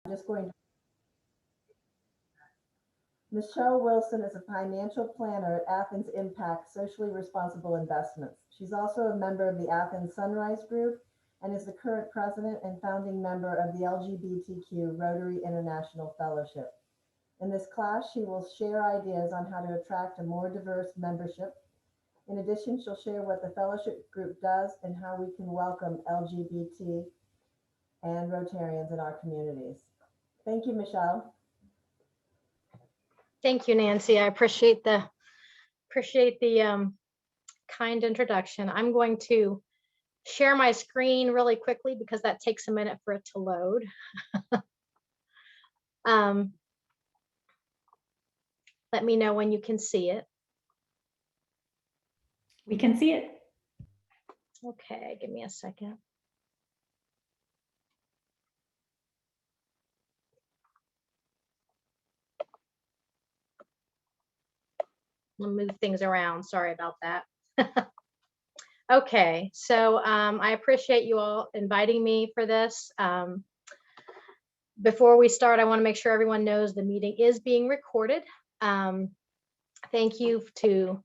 I'm just going to. Michelle Wilson is a financial planner at Athens Impact Socially Responsible Investments. She's also a member of the Athens Sunrise Group and is the current president and founding member of the LGBTQ Rotary International Fellowship. In this class, she will share ideas on how to attract a more diverse membership. In addition, she'll share what the fellowship group does and how we can welcome LGBT and Rotarians in our communities. Thank you, Michelle. Thank you, Nancy. I appreciate the kind introduction. I'm going to share my screen really quickly because that takes a minute for it to load. Let me know when you can see it. We can see it. Okay, give me a second. I'll move things around. Sorry about that. Okay, so I appreciate you all inviting me for this. Before we start, I want to make sure everyone knows the meeting is being recorded. Thank you to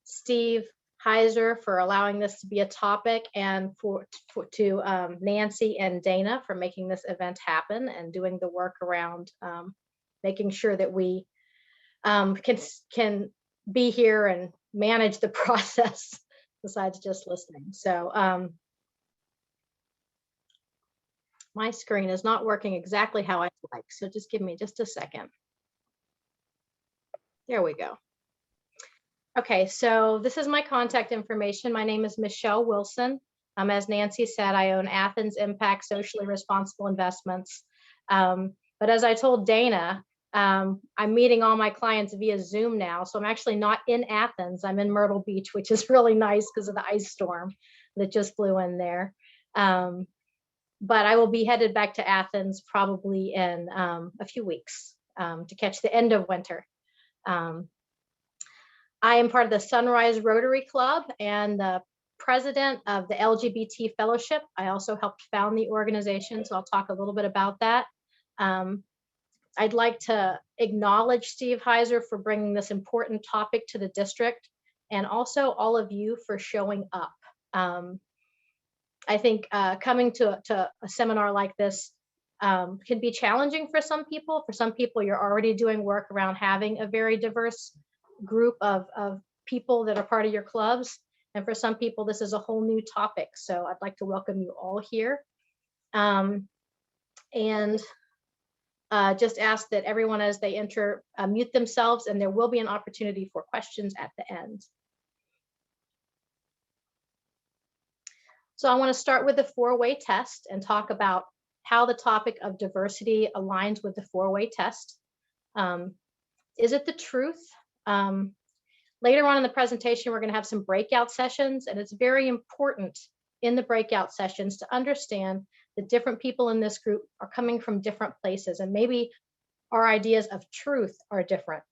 Steve Heiser for allowing this to be a topic, and to Nancy and Dana for making this event happen and doing the work around making sure that we can be here and manage the process besides just listening. So my screen is not working exactly how I'd like, so just give me just a second. There we go. Okay, so this is my contact information. My name is Michelle Wilson. As Nancy said, I own Athens Impact Socially Responsible Investments. But as I told Dana, I'm meeting all my clients via Zoom now. So I'm actually not in Athens. I'm in Myrtle Beach, which is really nice because of the ice storm that just blew in there. But I will be headed back to Athens probably in a few weeks to catch the end of winter. I am part of the Sunrise Rotary Club and the president of the Lgbt Fellowship. I also helped found the organization, so I'll talk a little bit about that. I'd like to acknowledge Steve Heiser for bringing this important topic to the district, and also all of you for showing up. I think coming to a seminar like this can be challenging for some people. For some people, you're already doing work around having a very diverse group of people that are part of your clubs. And for some people, this is a whole new topic. So I'd like to welcome you all here. And just ask that everyone, as they enter, mute themselves, and there will be an opportunity for questions at the end. So I want to start with the four-way test and talk about how the topic of diversity aligns with the four-way test. Is it the truth? Later on in the presentation, we're going to have some breakout sessions, and it's very important in the breakout sessions to understand that different people in this group are coming from different places, and maybe our ideas of truth are different.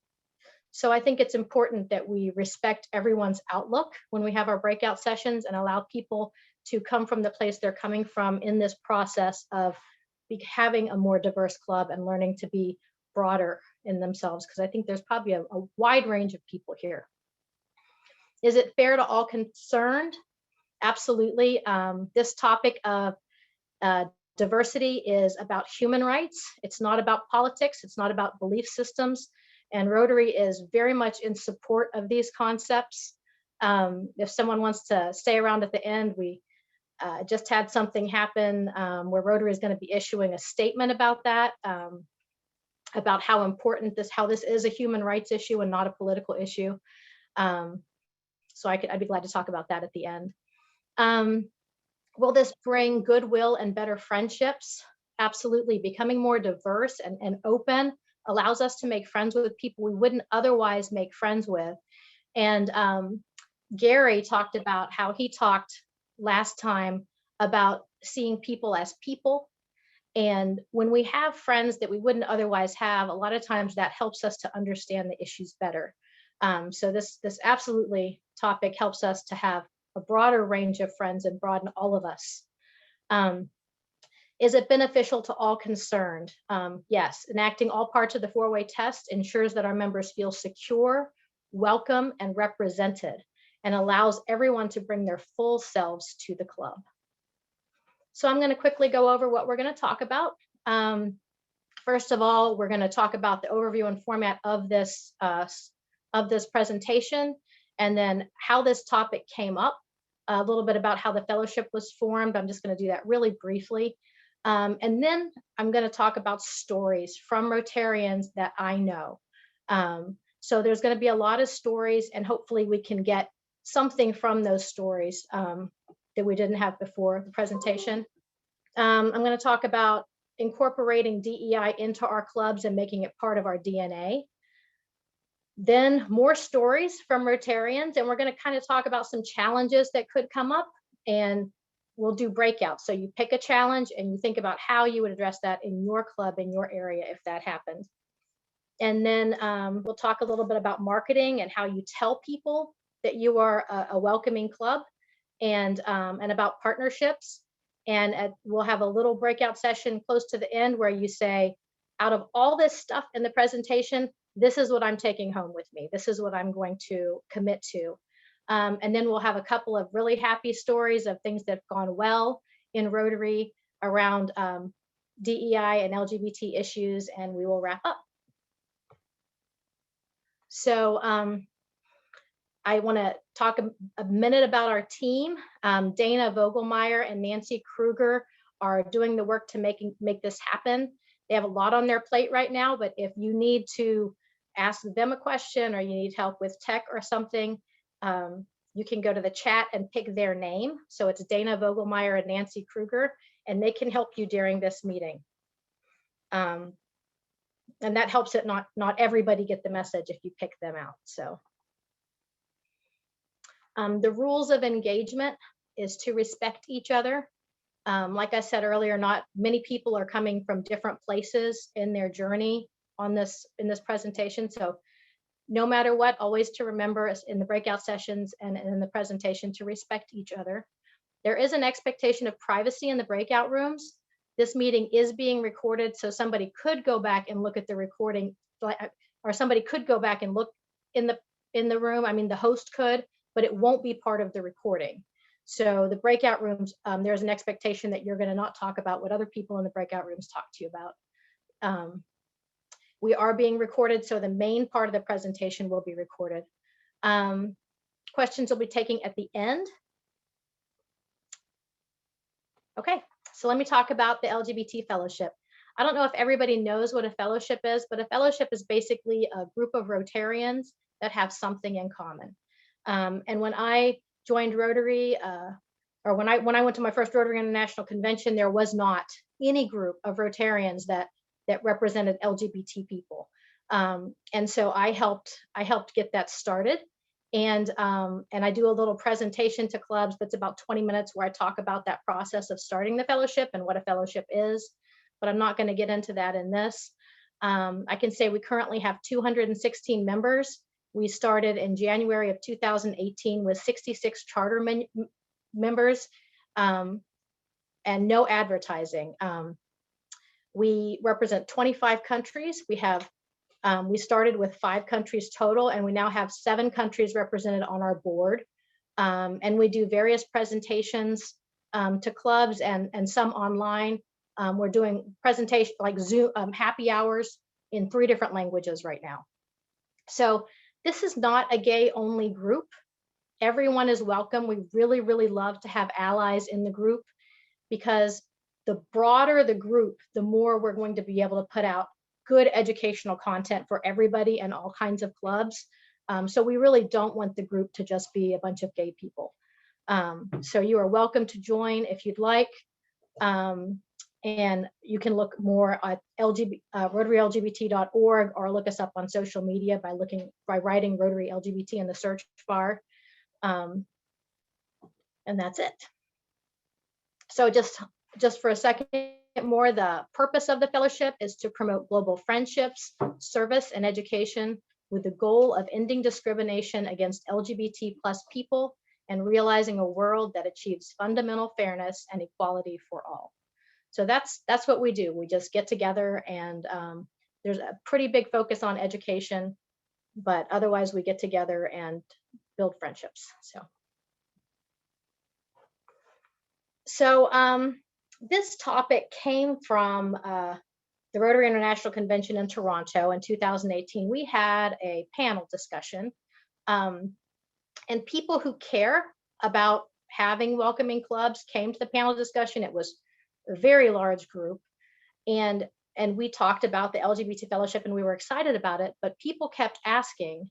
So I think it's important that we respect everyone's outlook when we have our breakout sessions and allow people to come from the place they're coming from in this process of having a more diverse club and learning to be broader in themselves, because I think there's probably a wide range of people here. Is it fair to all concerned? Absolutely. This topic of diversity is about human rights. It's not about politics. It's not about belief systems. And Rotary is very much in support of these concepts. If someone wants to stay around at the end, we just had something happen where Rotary is going to be issuing a statement about that, about how important how this is a human rights issue and not a political issue. So I'd be glad to talk about that at the end. Will this bring goodwill and better friendships? Absolutely. Becoming more diverse and open allows us to make friends with people we wouldn't otherwise make friends with. And Gary talked about how he talked last time about seeing people as people. And when we have friends that we wouldn't otherwise have, a lot of times that helps us to understand the issues better. So this absolutely topic helps us to have a broader range of friends and broaden all of us. Is it beneficial to all concerned? Yes, enacting all parts of the four-way test ensures that our members feel secure, welcome, and represented, and allows everyone to bring their full selves to the club. So I'm going to quickly go over what we're going to talk about. First of all, we're going to talk about the overview and format of this presentation, and then how this topic came up, a little bit about how the fellowship was formed. I'm just going to do that really briefly. And then I'm going to talk about stories from Rotarians that I know. So there's going to be a lot of stories, and hopefully we can get something from those stories that we didn't have before the presentation. I'm going to talk about incorporating DEI into our clubs and making it part of our DNA. Then more stories from Rotarians, and we're going to kind of talk about some challenges that could come up, and we'll do breakouts. So you pick a challenge and you think about how you would address that in your club, in your area, if that happens. And then we'll talk a little bit about marketing and how you tell people that you are a welcoming club, and about partnerships. And we'll have a little breakout session close to the end where you say, out of all this stuff in the presentation, this is what I'm taking home with me. This is what I'm going to commit to. And then we'll have a couple of really happy stories of things that have gone well in Rotary around DEI and LGBT issues, and we will wrap up. So I want to talk a minute about our team. Dana Vogelmeyer and Nancy Kruger are doing the work to make this happen. They have a lot on their plate right now, but if you need to ask them a question or you need help with tech or something, you can go to the chat and pick their name. So it's Dana Vogelmeyer and Nancy Kruger, and they can help you during this meeting. And that helps it not everybody get the message if you pick them out. So the rules of engagement is to respect each other. Like I said earlier, not many people are coming from different places in their journey in this presentation. So no matter what, always to remember in the breakout sessions and in the presentation to respect each other. There is an expectation of privacy in the breakout rooms. This meeting is being recorded, so somebody could go back and look at the recording, or somebody could go back and look in the room. I mean, the host could, but it won't be part of the recording. So the breakout rooms, there's an expectation that you're going to not talk about what other people in the breakout rooms talk to you about. We are being recorded, so the main part of the presentation will be recorded. Questions will be taken at the end. Okay, so let me talk about the Lgbt Fellowship. I don't know if everybody knows what a fellowship is, but a fellowship is basically a group of Rotarians that have something in common. And when I joined Rotary, or when I went to my first Rotary International Convention, there was not any group of Rotarians that represented LGBT people. And so I helped get that started. And I do a little presentation to clubs that's about 20 minutes where I talk about that process of starting the fellowship and what a fellowship is, but I'm not going to get into that in this. I can say we currently have 216 members. We started in January of 2018 with 66 charter members and no advertising. We represent 25 countries. We started with 5 countries total, and we now have 7 countries represented on our board. And we do various presentations to clubs and some online. We're doing presentations like Zoom happy hours in 3 different languages right now. So this is not a gay-only group. Everyone is welcome. We really, really love to have allies in the group, because the broader the group, the more we're going to be able to put out good educational content for everybody and all kinds of clubs. So we really don't want the group to just be a bunch of gay people. So you are welcome to join if you'd like. And you can look more at rotarylgbt.org, or look us up on social media by writing Rotary LGBT in the search bar. And that's it. So just for a second more, the purpose of the fellowship is to promote global friendships, service, and education with the goal of ending discrimination against LGBT+ people and realizing a world that achieves fundamental fairness and equality for all. So that's what we do. We just get together, and there's a pretty big focus on education, but otherwise we get together and build friendships. So this topic came from the Rotary International Convention in Toronto in 2018. We had a panel discussion, and people who care about having welcoming clubs came to the panel discussion. It was a very large group, and we talked about the LGBT Fellowship, and we were excited about it, but people kept asking,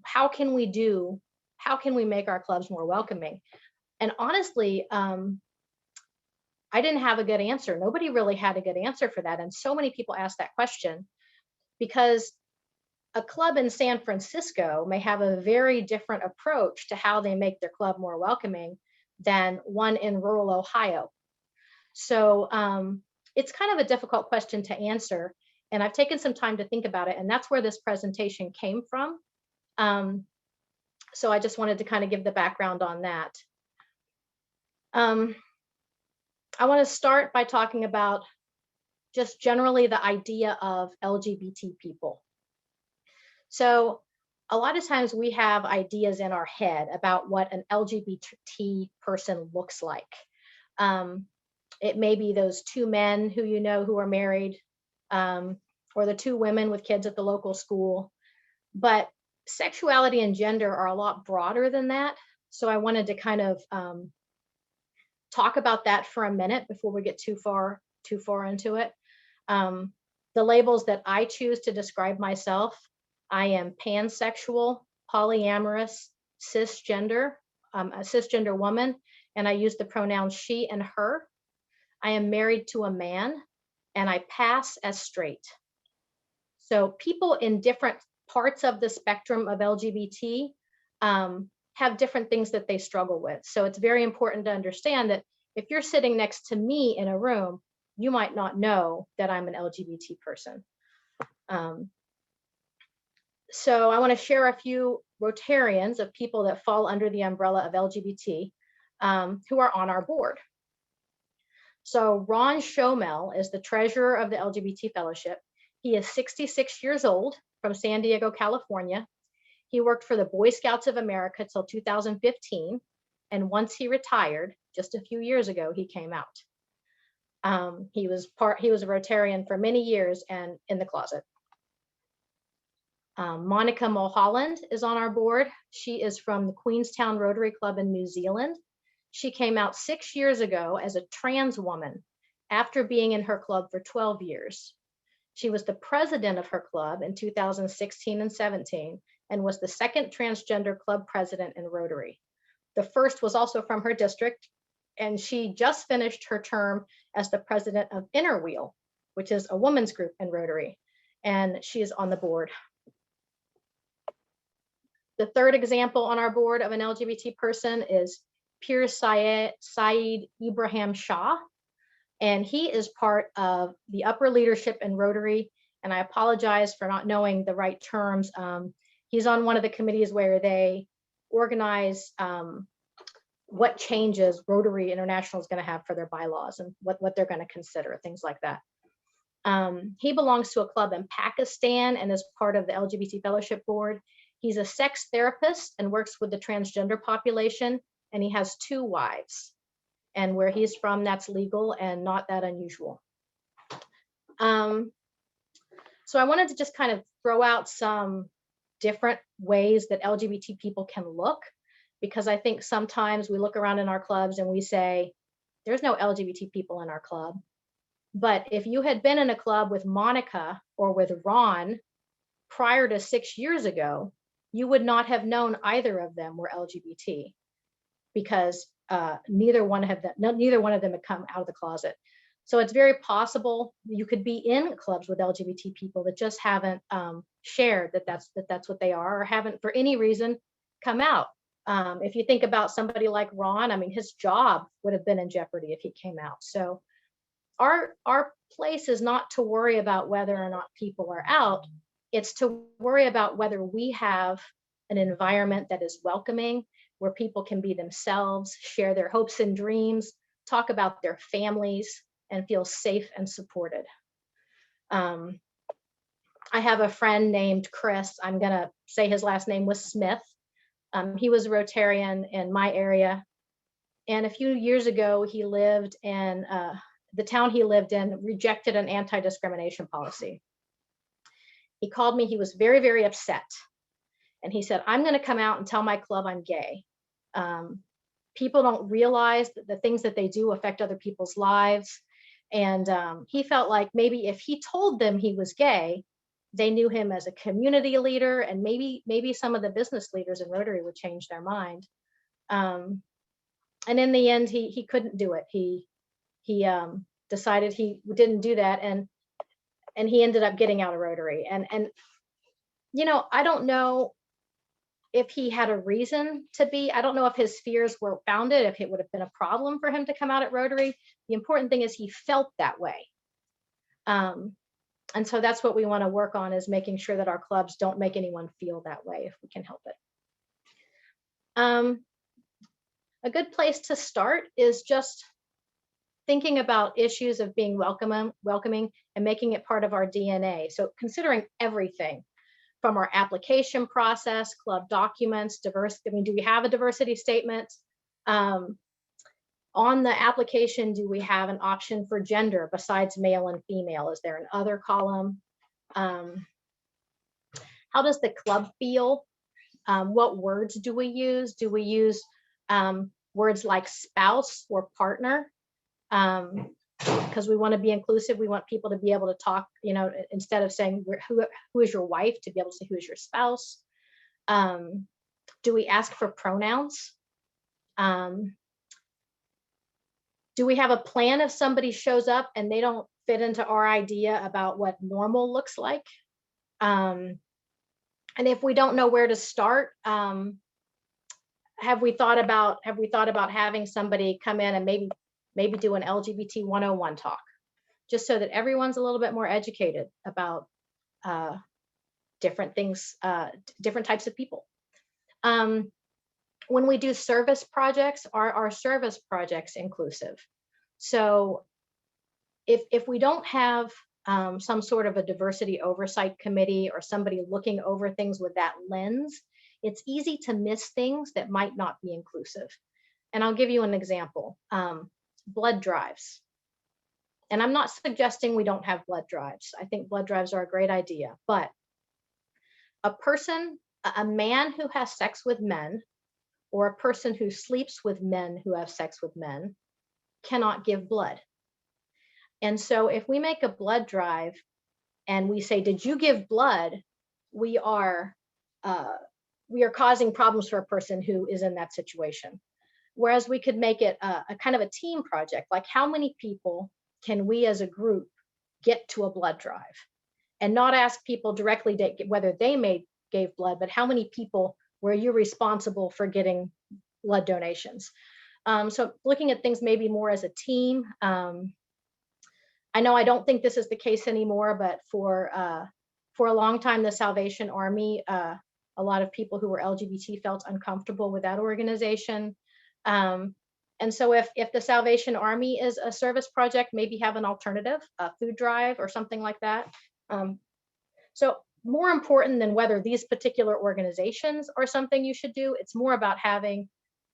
how can we make our clubs more welcoming? And honestly, I didn't have a good answer. Nobody really had a good answer for that. And so many people asked that question because a club in San Francisco may have a very different approach to how they make their club more welcoming than one in rural Ohio. So it's kind of a difficult question to answer. And I've taken some time to think about it. And that's where this presentation came from. So I just wanted to kind of give the background on that. I want to start by talking about just generally the idea of LGBT people. So a lot of times we have ideas in our head about what an LGBT person looks like. It may be those two men who you know who are married, or the two women with kids at the local school. But sexuality and gender are a lot broader than that. So I wanted to kind of talk about that for a minute before we get too far into it. The labels that I choose to describe myself: I am pansexual, polyamorous, cisgender, a cisgender woman, and I use the pronouns she and her. I am married to a man, and I pass as straight. So people in different parts of the spectrum of LGBT have different things that they struggle with. So it's very important to understand that if you're sitting next to me in a room, you might not know that I'm an LGBT person. So I want to share a few Rotarians of people that fall under the umbrella of LGBT who are on our board. So Ron Shomel is the treasurer of the LGBT Fellowship. He is 66 years old, from San Diego, California. He worked for the Boy Scouts of America till 2015. And once he retired, just a few years ago, he came out. He was a Rotarian for many years and in the closet. Monica Mulholland is on our board. She is from the Queenstown Rotary Club in New Zealand. She came out 6 years ago as a trans woman after being in her club for 12 years. She was the president of her club in 2016 and 17 and was the second transgender club president in Rotary. The first was also from her district, and she just finished her term as the president of Inner Wheel, which is a women's group in Rotary, and she is on the board. The third example on our board of an LGBT person is Piersy Syed Ibrahim Shah, and he is part of the upper leadership in Rotary, and I apologize for not knowing the right terms. He's on one of the committees where they organize what changes Rotary International is going to have for their bylaws and what they're going to consider, things like that. He belongs to a club in Pakistan and is part of the LGBT Fellowship Board. He's a sex therapist and works with the transgender population, and he has 2 wives. And where he's from, that's legal and not that unusual. So I wanted to just kind of throw out some different ways that LGBT people can look, because I think sometimes we look around in our clubs and we say, there's no LGBT people in our club. But if you had been in a club with Monica or with Ron prior to 6 years ago, you would not have known either of them were LGBT, because neither one of them had come out of the closet. So it's very possible you could be in clubs with LGBT people that just haven't shared that that's what they are, or haven't for any reason come out. If you think about somebody like Ron, I mean, his job would have been in jeopardy if he came out. So our place is not to worry about whether or not people are out. It's to worry about whether we have an environment that is welcoming, where people can be themselves, share their hopes and dreams, talk about their families, and feel safe and supported. I have a friend named Chris. I'm going to say his last name was Smith. He was a Rotarian in my area. And a few years ago, he lived in the town he lived in rejected an anti-discrimination policy. He called me. He was very, very upset. And he said, I'm going to come out and tell my club I'm gay. People don't realize that the things that they do affect other people's lives. And he felt like maybe if he told them he was gay, they knew him as a community leader, and maybe some of the business leaders in Rotary would change their mind. And in the end, he couldn't do it. He decided he didn't do that, and he ended up getting out of Rotary. And you know, I don't know if he had a reason to be. I don't know if his fears were founded, if it would have been a problem for him to come out at Rotary. The important thing is he felt that way. And so that's what we want to work on, is making sure that our clubs don't make anyone feel that way if we can help it. A good place to start is just thinking about issues of being welcoming and making it part of our DNA. So considering everything from our application process, club documents, diversity. I mean, do we have a diversity statement? On the application, do we have an option for gender besides male and female? Is there an other column? How does the club feel? What words do we use? Do we use words like spouse or partner? Because we want to be inclusive. We want people to be able to talk, you know, instead of saying who is your wife, to be able to say who is your spouse. Do we ask for pronouns? Do we have a plan if somebody shows up and they don't fit into our idea about what normal looks like? And if we don't know where to start, have we thought about having somebody come in and maybe do an LGBT 101 talk, just so that everyone's a little bit more educated about different things, different types of people. When we do service projects, are our service projects inclusive? So if we don't have some sort of a diversity oversight committee or somebody looking over things with that lens, it's easy to miss things that might not be inclusive. And I'll give you an example. Blood drives. And I'm not suggesting we don't have blood drives. I think blood drives are a great idea, but a man who has sex with men, or a person who sleeps with men who have sex with men, cannot give blood. And so if we make a blood drive and we say, did you give blood? We are causing problems for a person who is in that situation. Whereas we could make it a kind of a team project, like how many people can we as a group get to a blood drive? And not ask people directly whether they gave blood, but how many people were you responsible for getting blood donations? So looking at things maybe more as a team. I know I don't think this is the case anymore, but for a long time, the Salvation Army, a lot of people who were LGBT felt uncomfortable with that organization. And so if the Salvation Army is a service project, maybe have an alternative, a food drive or something like that. So more important than whether these particular organizations are something you should do, it's more about having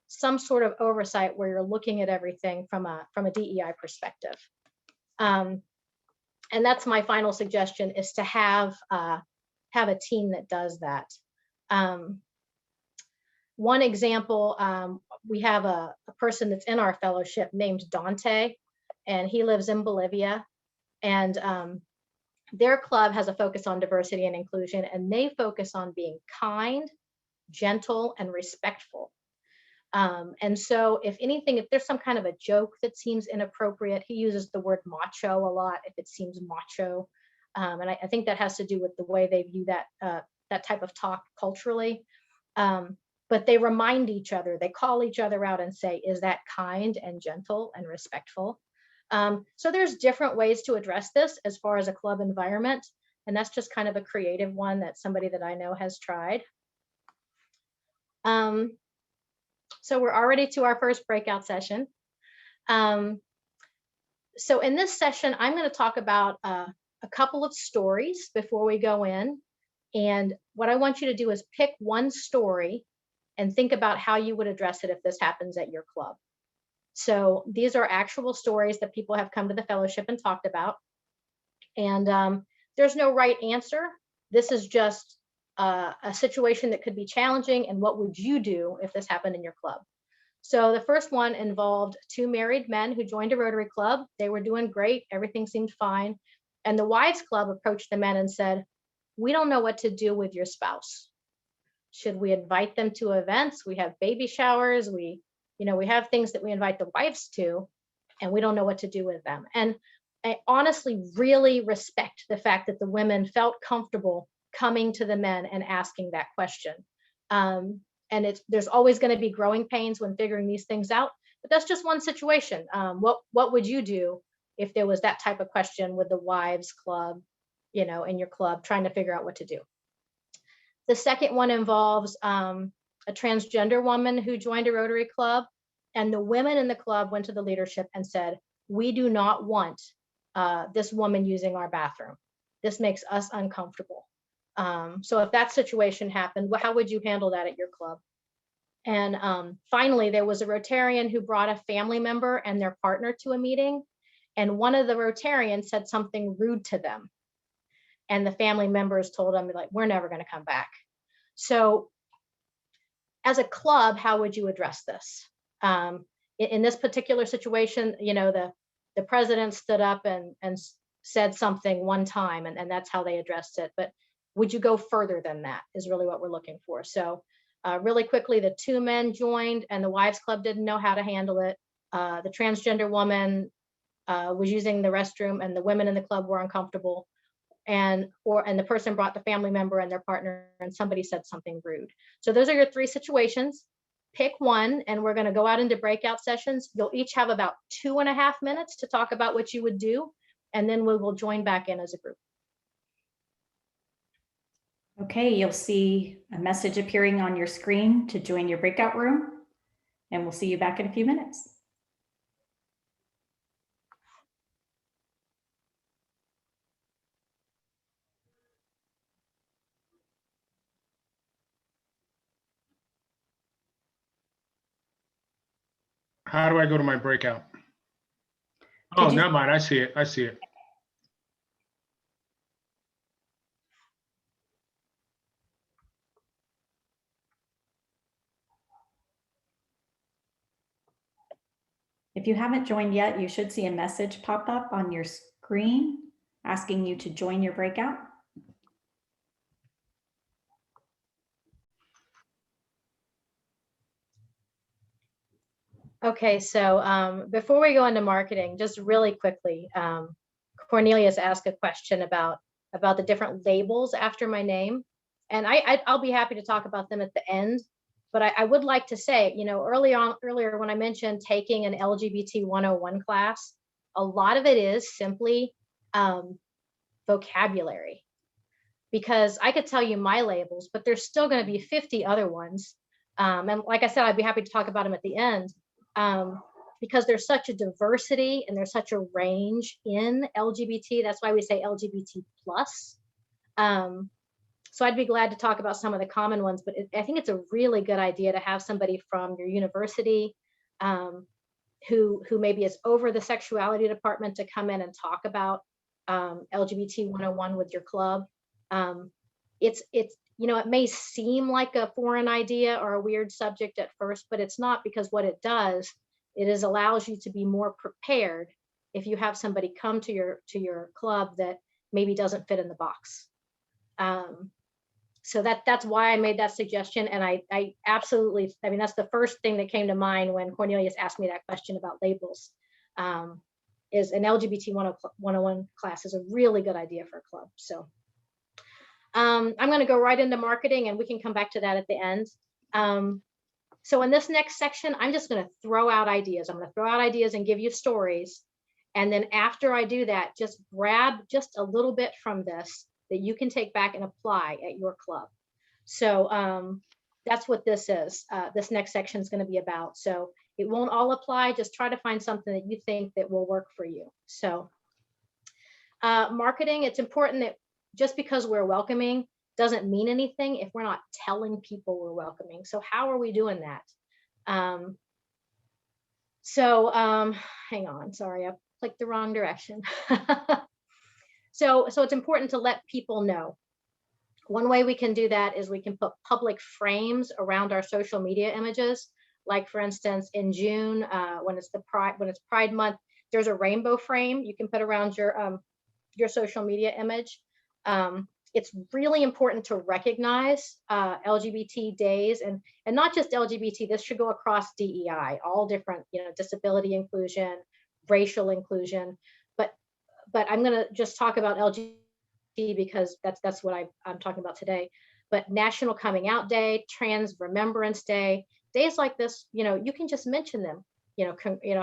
some sort of oversight where you're looking at everything from a DEI perspective. And that's my final suggestion, is to have a team that does that. One example, we have a person that's in our fellowship named Dante, and he lives in Bolivia. And their club has a focus on diversity and inclusion, and they focus on being kind, gentle, and respectful. And so if anything, if there's some kind of a joke that seems inappropriate, he uses the word macho a lot if it seems macho. And I think that has to do with the way they view that type of talk culturally. But they remind each other, they call each other out and say, is that kind and gentle and respectful? So there's different ways to address this as far as a club environment. And that's just kind of a creative one that somebody that I know has tried. So we're already to our first breakout session. So in this session, I'm going to talk about a couple of stories before we go in. And what I want you to do is pick one story and think about how you would address it if this happens at your club. So these are actual stories that people have come to the fellowship and talked about. And there's no right answer. This is just a situation that could be challenging, and what would you do if this happened in your club? So the first one involved two married men who joined a Rotary Club. They were doing great. Everything seemed fine. And the Wives Club approached the men and said, "We don't know what to do with your spouse. Should we invite them to events? We have baby showers. We have things that we invite the wives to, and we don't know what to do with them." And I honestly really respect the fact that the women felt comfortable coming to the men and asking that question. And there's always going to be growing pains when figuring these things out, but that's just one situation. What would you do if there was that type of question with the Wives Club, in your club, trying to figure out what to do? The second one involves a transgender woman who joined a Rotary Club, and the women in the club went to the leadership and said, "We do not want this woman using our bathroom. This makes us uncomfortable." So if that situation happened, how would you handle that at your club? And finally, there was a Rotarian who brought a family member and their partner to a meeting, and one of the Rotarians said something rude to them. And the family members told them, like, "We're never going to come back." So as a club, how would you address this? In this particular situation, the president stood up and said something one time, and that's how they addressed it. But would you go further than that is really what we're looking for. So really quickly, the two men joined and the Wives Club didn't know how to handle it. The transgender woman was using the restroom and the women in the club were uncomfortable. And the person brought the family member and their partner, and somebody said something rude. So those are your three situations. Pick one, and we're going to go out into breakout sessions. You'll each have about 2.5 minutes to talk about what you would do, and then we will join back in as a group. Okay, you'll see a message appearing on your screen to join your breakout room, and we'll see you back in a few minutes. How do I go to my breakout? Oh, never mind. I see it. I see it. If you haven't joined yet, you should see a message pop up on your screen asking you to join your breakout. Okay, so before we go into marketing, just really quickly, Cornelius asked a question about the different labels after my name, and I'll be happy to talk about them at the end. But I would like to say, earlier when I mentioned taking an LGBT 101 class, a lot of it is simply vocabulary, because I could tell you my labels, but there's still going to be 50 other ones. And like I said, I'd be happy to talk about them at the end. Because there's such a diversity and there's such a range in LGBT. That's why we say LGBT plus. So I'd be glad to talk about some of the common ones, but I think it's a really good idea to have somebody from your university who maybe is over the sexuality department to come in and talk about LGBT 101 with your club. It's it may seem like a foreign idea or a weird subject at first, but it's not, because what it does, allows you to be more prepared if you have somebody come to your club that maybe doesn't fit in the box. So that's why I made that suggestion. And I absolutely, that's the first thing that came to mind when Cornelius asked me that question about labels. Is an LGBT 101 class is a really good idea for a club. So I'm going to go right into marketing, and we can come back to that at the end. So in this next section, I'm just going to throw out ideas. I'm going to throw out ideas and give you stories. And then after I do that, just grab just a little bit from this that you can take back and apply at your club. So that's what this is. This next section is going to be about. So It won't all apply. Just try to find something that you think that will work for you. So marketing, it's important that just because we're welcoming doesn't mean anything if we're not telling people we're welcoming. So how are we doing that? Hang on, sorry, I clicked the wrong direction. So it's important to let people know. One way we can do that is we can put public frames around our social media images. Like for instance, in June, when it's Pride Month, there's a rainbow frame you can put around your social media image. It's really important to recognize LGBT days, and not just LGBT. This should go across DEI, all different, disability inclusion, racial inclusion. But I'm going to just talk about LGBT because that's what I'm talking about today. But National Coming Out Day, Trans Remembrance Day, days like this, you can just mention them.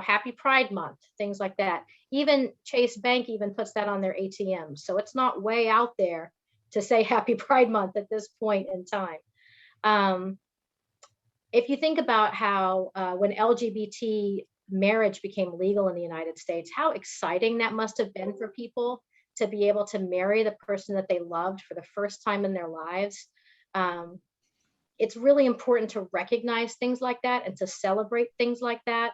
Happy Pride Month, things like that. Even Chase Bank even puts that on their ATMs. So it's not way out there to say Happy Pride Month at this point in time. If you think about how when LGBT marriage became legal in the United States, how exciting that must have been for people to be able to marry the person that they loved for the first time in their lives. It's really important to recognize things like that and to celebrate things like that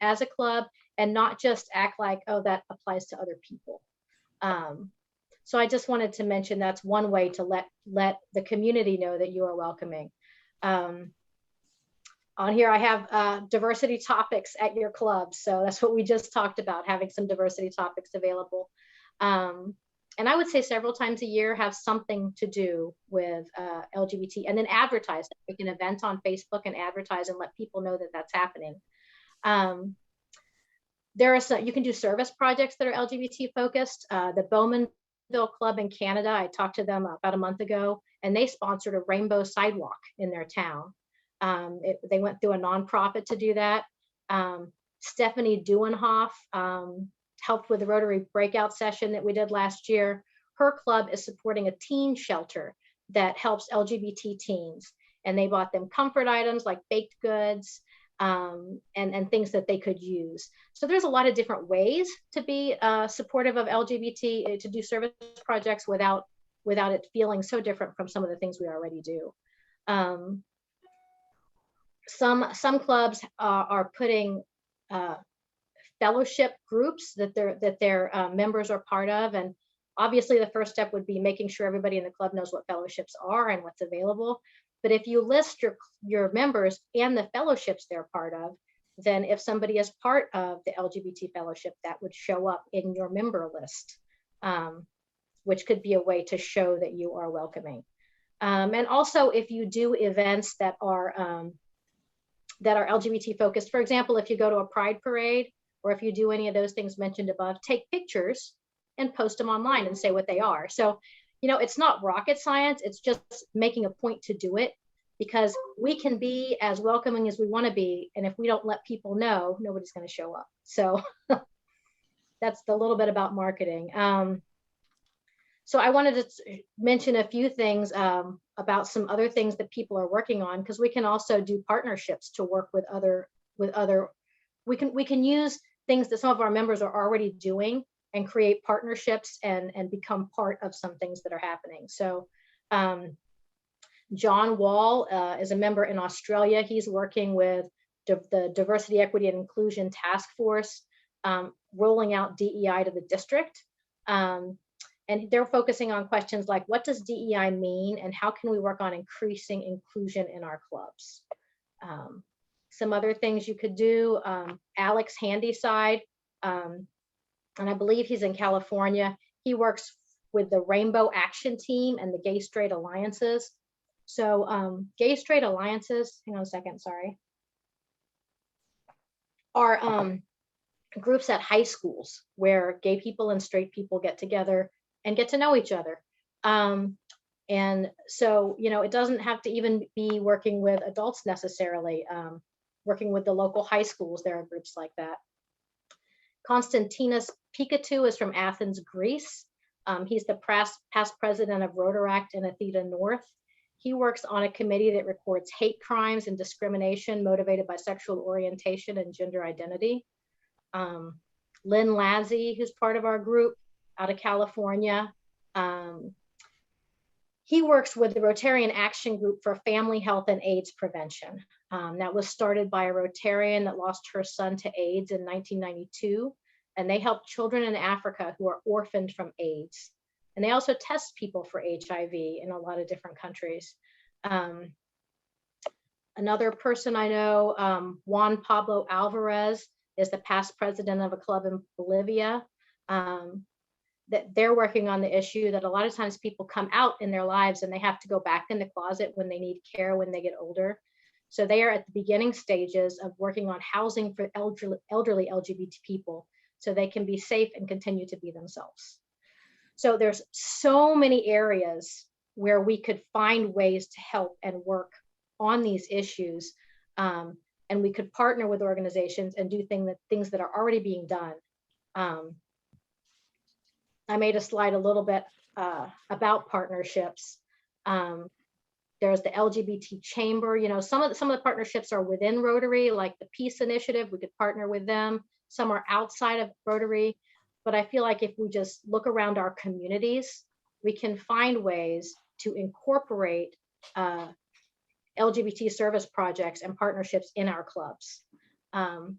as a club, and not just act like, oh, that applies to other people. So I just wanted to mention that's one way to let the community know that you are welcoming. On here, I have diversity topics at your club. So that's what we just talked about, having some diversity topics available. And I would say several times a year, have something to do with LGBT, and then advertise. Make an event on Facebook and advertise and let people know that that's happening. You can do service projects that are LGBT focused. The Bowmanville Club in Canada, I talked to them about a month ago, and they sponsored a rainbow sidewalk in their town. They went through a nonprofit to do that. Stephanie Duenhoff helped with the Rotary Breakout Session that we did last year. Her club is supporting a teen shelter that helps LGBT teens. And they bought them comfort items like baked goods and things that they could use. So there's a lot of different ways to be supportive of LGBT, to do service projects without it feeling so different from some of the things we already do. Some clubs are putting fellowship groups that their members are part of, and obviously the first step would be making sure everybody in the club knows what fellowships are and what's available. But if you list your members and the fellowships they're part of, then if somebody is part of the LGBT fellowship, that would show up in your member list, which could be a way to show that you are welcoming. And also, if you do events that are LGBT focused, for example, if you go to a pride parade, or if you do any of those things mentioned above, take pictures and post them online and say what they are. So, it's not rocket science. It's just making a point to do it, because we can be as welcoming as we want to be. And if we don't let people know, nobody's going to show up. So that's a little bit about marketing. So I wanted to mention a few things about some other things that people are working on, because we can also do partnerships to work with other. We can use things that some of our members are already doing and create partnerships and become part of some things that are happening. So John Wall is a member in Australia. He's working with the Diversity, Equity, and Inclusion Task Force, rolling out DEI to the district. And they're focusing on questions like, what does DEI mean, and how can we work on increasing inclusion in our clubs? Some other things you could do, Alex Handyside, and I believe he's in California. He works with the Rainbow Action Team and the Gay Straight Alliances. So Gay Straight Alliances, hang on a second, sorry, are groups at high schools where gay people and straight people get together and get to know each other. And so, it doesn't have to even be working with adults necessarily. Working with the local high schools, there are groups like that. Konstantinos Pikatou is from Athens, Greece. He's the past president of Rotaract in Athena North. He works on a committee that reports hate crimes and discrimination motivated by sexual orientation and gender identity. Lynn Lazy, who's part of our group out of California, he works with the Rotarian Action Group for Family Health and AIDS Prevention. That was started by a Rotarian that lost her son to AIDS in 1992. And they help children in Africa who are orphaned from AIDS. And they also test people for HIV in a lot of different countries. Another person I know, Juan Pablo Alvarez, is the past president of a club in Bolivia. That they're working on the issue that a lot of times people come out in their lives and they have to go back in the closet when they need care when they get older. So they are at the beginning stages of working on housing for elderly LGBT people so they can be safe and continue to be themselves. So there's so many areas where we could find ways to help and work on these issues. And we could partner with organizations and do things that are already being done. I made a slide a little bit about partnerships. There's the LGBT Chamber. You know, some of the partnerships are within Rotary, like the Peace Initiative. We could partner with them. Some are outside of Rotary. But I feel like if we just look around our communities, we can find ways to incorporate LGBT service projects and partnerships in our clubs. And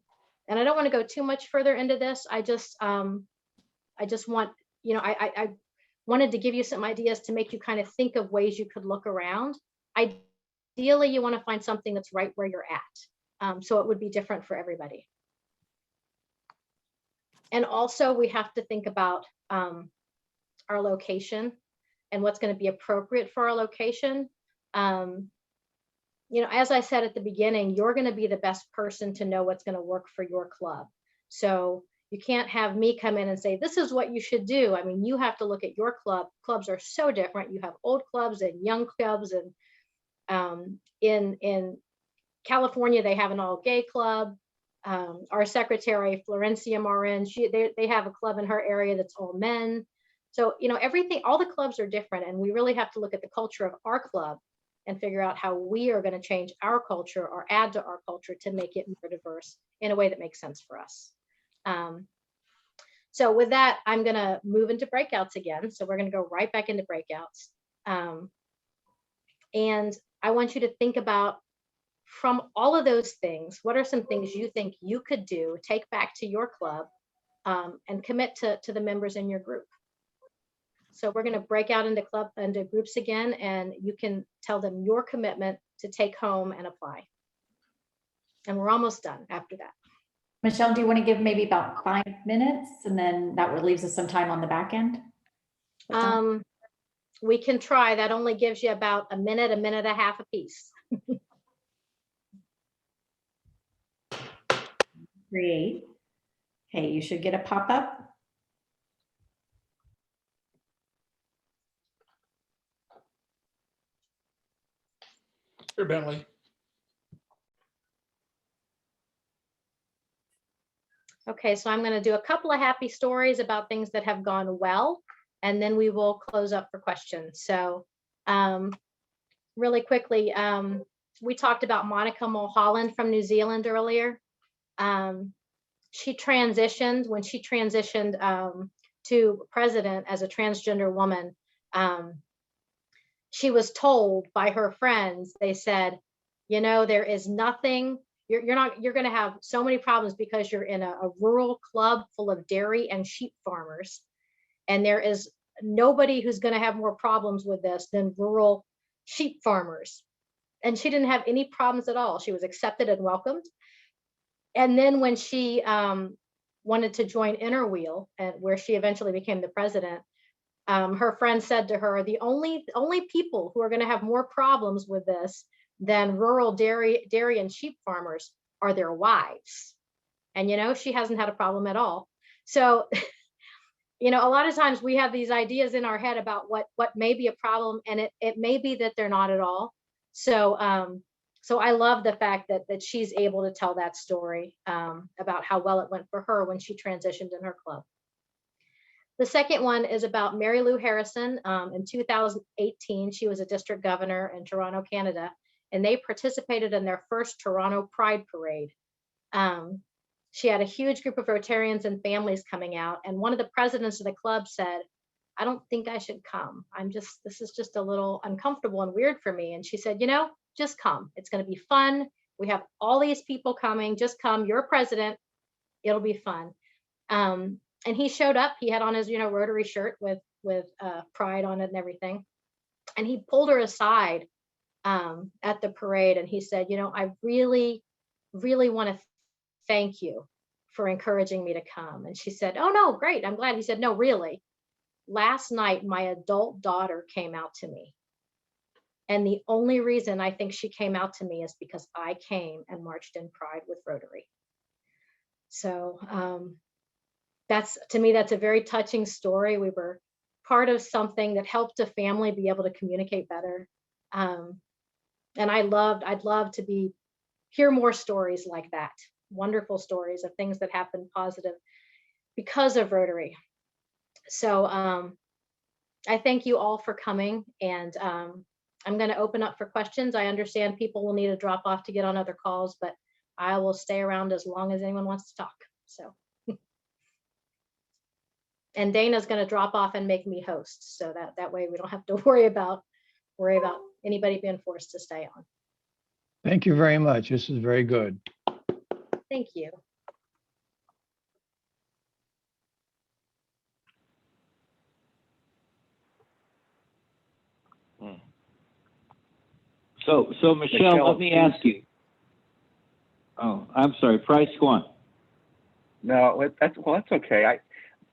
I don't want to go too much further into this. I just want, you know, I wanted to give you some ideas to make you kind of think of ways you could look around. Ideally, you want to find something that's right where you're at. So it would be different for everybody. And also we have to think about our location and what's going to be appropriate for our location. You know, as I said at the beginning, you're going to be the best person to know what's going to work for your club. So you can't have me come in and say, this is what you should do. I mean, you have to look at your club. Clubs are so different. You have old clubs and young clubs. And in California, they have an all gay club. Our secretary, Florencia Marin, they have a club in her area that's all men. So, you know, all the clubs are different. And we really have to look at the culture of our club and figure out how we are going to change our culture or add to our culture to make it more diverse in a way that makes sense for us. So with that, I'm going to move into breakouts again. So we're going to go right back into breakouts. And I want you to think about, from all of those things, what are some things you think you could do, take back to your club, and commit to the members in your group. So we're going to break out into groups again, and you can tell them your commitment to take home and apply. And we're almost done after that. Michelle, do you want to give maybe about 5 minutes, and then that leaves us some time on the back end? We can try. That only gives you about a minute and a half a piece. Create. Okay, you should get a pop-up. Sure, Bentley. Okay, so I'm going to do a couple of happy stories about things that have gone well, and then we will close up for questions. So really quickly, we talked about Monica Mulholland from New Zealand earlier. She transitioned, when she transitioned to president as a transgender woman, she was told by her friends, they said, you know, there is nothing, you're going to have so many problems because you're in a rural club full of dairy and sheep farmers. And there is nobody who's going to have more problems with this than rural sheep farmers. And she didn't have any problems at all. She was accepted and welcomed. And then when she wanted to join Interwheel, and where she eventually became the president, her friend said to her, the only people who are going to have more problems with this than rural dairy and sheep farmers are their wives. And, you know, she hasn't had a problem at all. So, you know, a lot of times we have these ideas in our head about what may be a problem, and it may be that they're not at all. So, so I love the fact that she's able to tell that story about how well it went for her when she transitioned in her club. The second one is about Mary Lou Harrison. In 2018, she was a district governor in Toronto, Canada, and they participated in their first Toronto Pride Parade. She had a huge group of Rotarians and families coming out, and one of the presidents of the club said, I don't think I should come. This is just a little uncomfortable and weird for me. And she said, just come. It's going to be fun. We have all these people coming. Just come. You're president. It'll be fun. And he showed up. He had on his, Rotary shirt with pride on it and everything. And he pulled her aside at the parade, and he said, I really, really want to thank you for encouraging me to come. And she said, oh no, great. I'm glad. He said, no, really. Last night, my adult daughter came out to me. And the only reason I think she came out to me is because I came and marched in pride with Rotary. So to me, that's a very touching story. We were part of something that helped a family be able to communicate better. And I'd love to hear more stories like that, wonderful stories of things that happened positive because of Rotary. So I thank you all for coming, and I'm going to open up for questions. I understand people will need to drop off to get on other calls, but I will stay around as long as anyone wants to talk. So, and Dana's going to drop off and make me host, so that way we don't have to worry about anybody being forced to stay on. Thank you very much. This is very good. Thank you. So Michelle, let me ask you. Oh, I'm sorry, Price, go on. No, that's okay.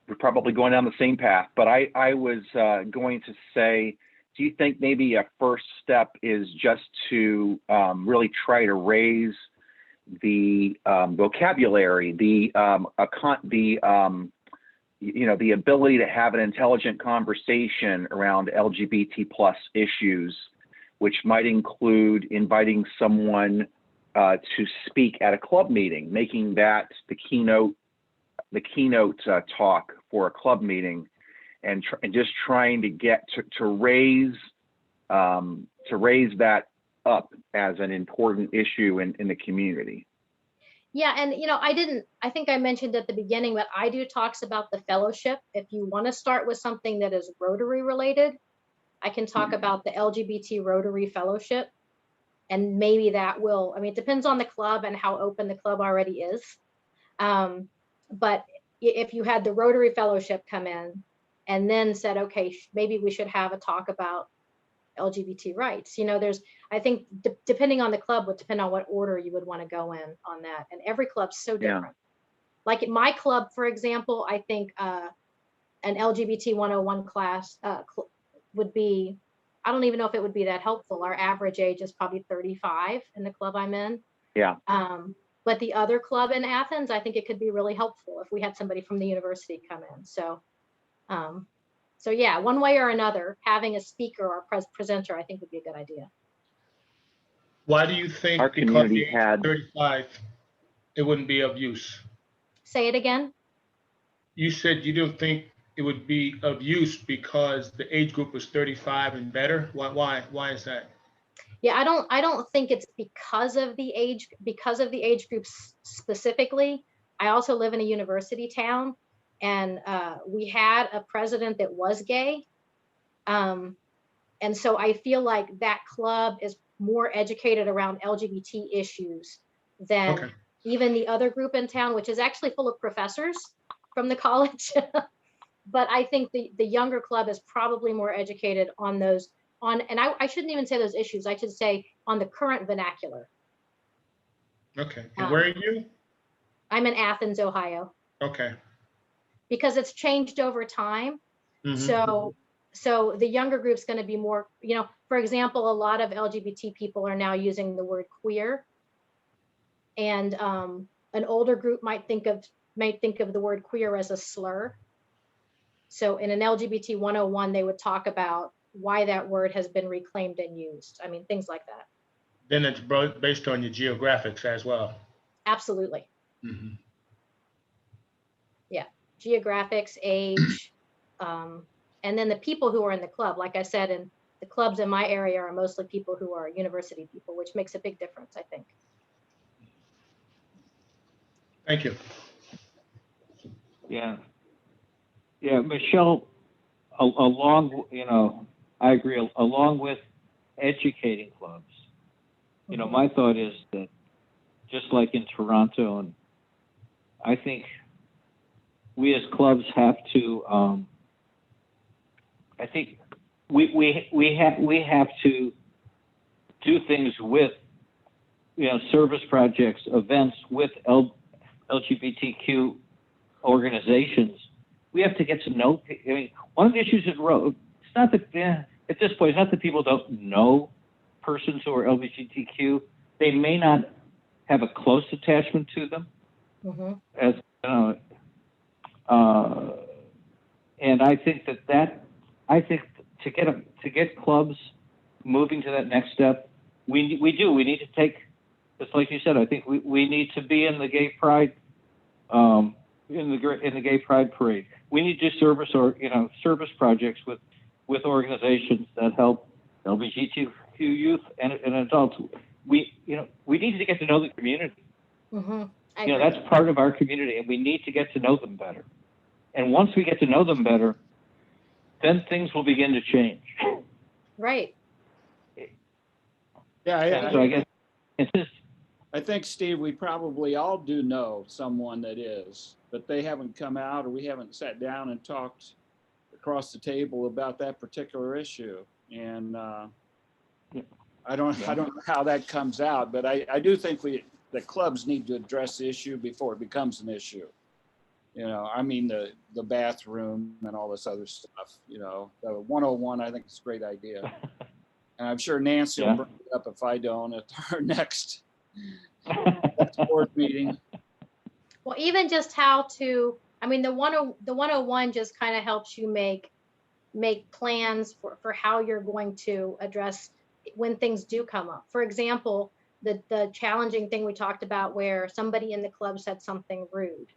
We're probably going down the same path, but I was going to say, do you think maybe a first step is just to really try to raise the vocabulary, the ability to have an intelligent conversation around LGBT plus issues, which might include inviting someone to speak at a club meeting, making that the keynote talk for a club meeting, and just trying to get to raise that up as an important issue in the community. Yeah, and I think I mentioned at the beginning, but I do talks about the fellowship. If you want to start with something that is Rotary related, I can talk about the LGBT Rotary Fellowship, and maybe that will, it depends on the club and how open the club already is. But if you had the Rotary Fellowship come in and then said, okay, maybe we should have a talk about LGBT rights. I think depending on the club would depend on what order you would want to go in on that. And every club's so different. Yeah. Like at my club, for example, I think an LGBT 101 class would be, I don't even know if it would be that helpful. Our average age is probably 35 in the club I'm in. Yeah. But the other club in Athens, I think it could be really helpful if we had somebody from the university come in. So yeah, one way or another, having a speaker or presenter, I think would be a good idea. Why do you think our community had 35, it wouldn't be of use? Say it again. You said you don't think it would be of use because the age group was 35 and better. Why is that? Yeah, I don't think it's because of the age groups specifically. I also live in a university town, and we had a president that was gay. And so I feel like that club is more educated around LGBT issues than even the other group in town, which is actually full of professors from the college. But I think the younger club is probably more educated on those, and I shouldn't even say those issues. I should say on the current vernacular. Okay. And where are you? I'm in Athens, Ohio. Okay. Because it's changed over time. Mm-hmm. So the younger group's going to be more, for example, a lot of LGBT people are now using the word queer, and an older group might think of the word queer as a slur. So in an LGBT 101, they would talk about why that word has been reclaimed and used. Things like that. Then it's based on your geographics as well. Absolutely. Mm-hmm. Yeah, geographics, age, And then the people who are in the club, like I said, and the clubs in my area are mostly people who are university people, which makes a big difference, I think. Thank you. Yeah. Yeah, Michelle, along, I agree, along with educating clubs, my thought is that just like in Toronto, and I think we as clubs have to, I think we have to do things with, service projects, events with LGBTQ organizations. We have to get to know. I mean, one of the issues at Road, it's not that at this point, it's not that people don't know persons who are LGBTQ. They may not have a close attachment to them, as and I think I think to get clubs moving to that next step, we need to take, just like you said, I think we need to be in the gay pride, in the gay pride parade. We need to do service projects with organizations that help LGBTQ youth and adults. We need to get to know the community. That's part of our community, and we need to get to know them better. And once we get to know them better, then things will begin to change. Right. Yeah, So I guess it's just, I think, Steve, we probably all do know someone that is, but they haven't come out, or we haven't sat down and talked across the table about that particular issue. And I don't know how that comes out, but I do think the clubs need to address the issue before it becomes an issue. I mean, the bathroom and all this other stuff, the 101, I think it's a great idea. And I'm sure Nancy will bring it up if I don't at our next board meeting. Well, even just how to, I mean, the 101 just kind of helps you make plans for how you're going to address when things do come up. For example, the challenging thing we talked about where somebody in the club said something rude.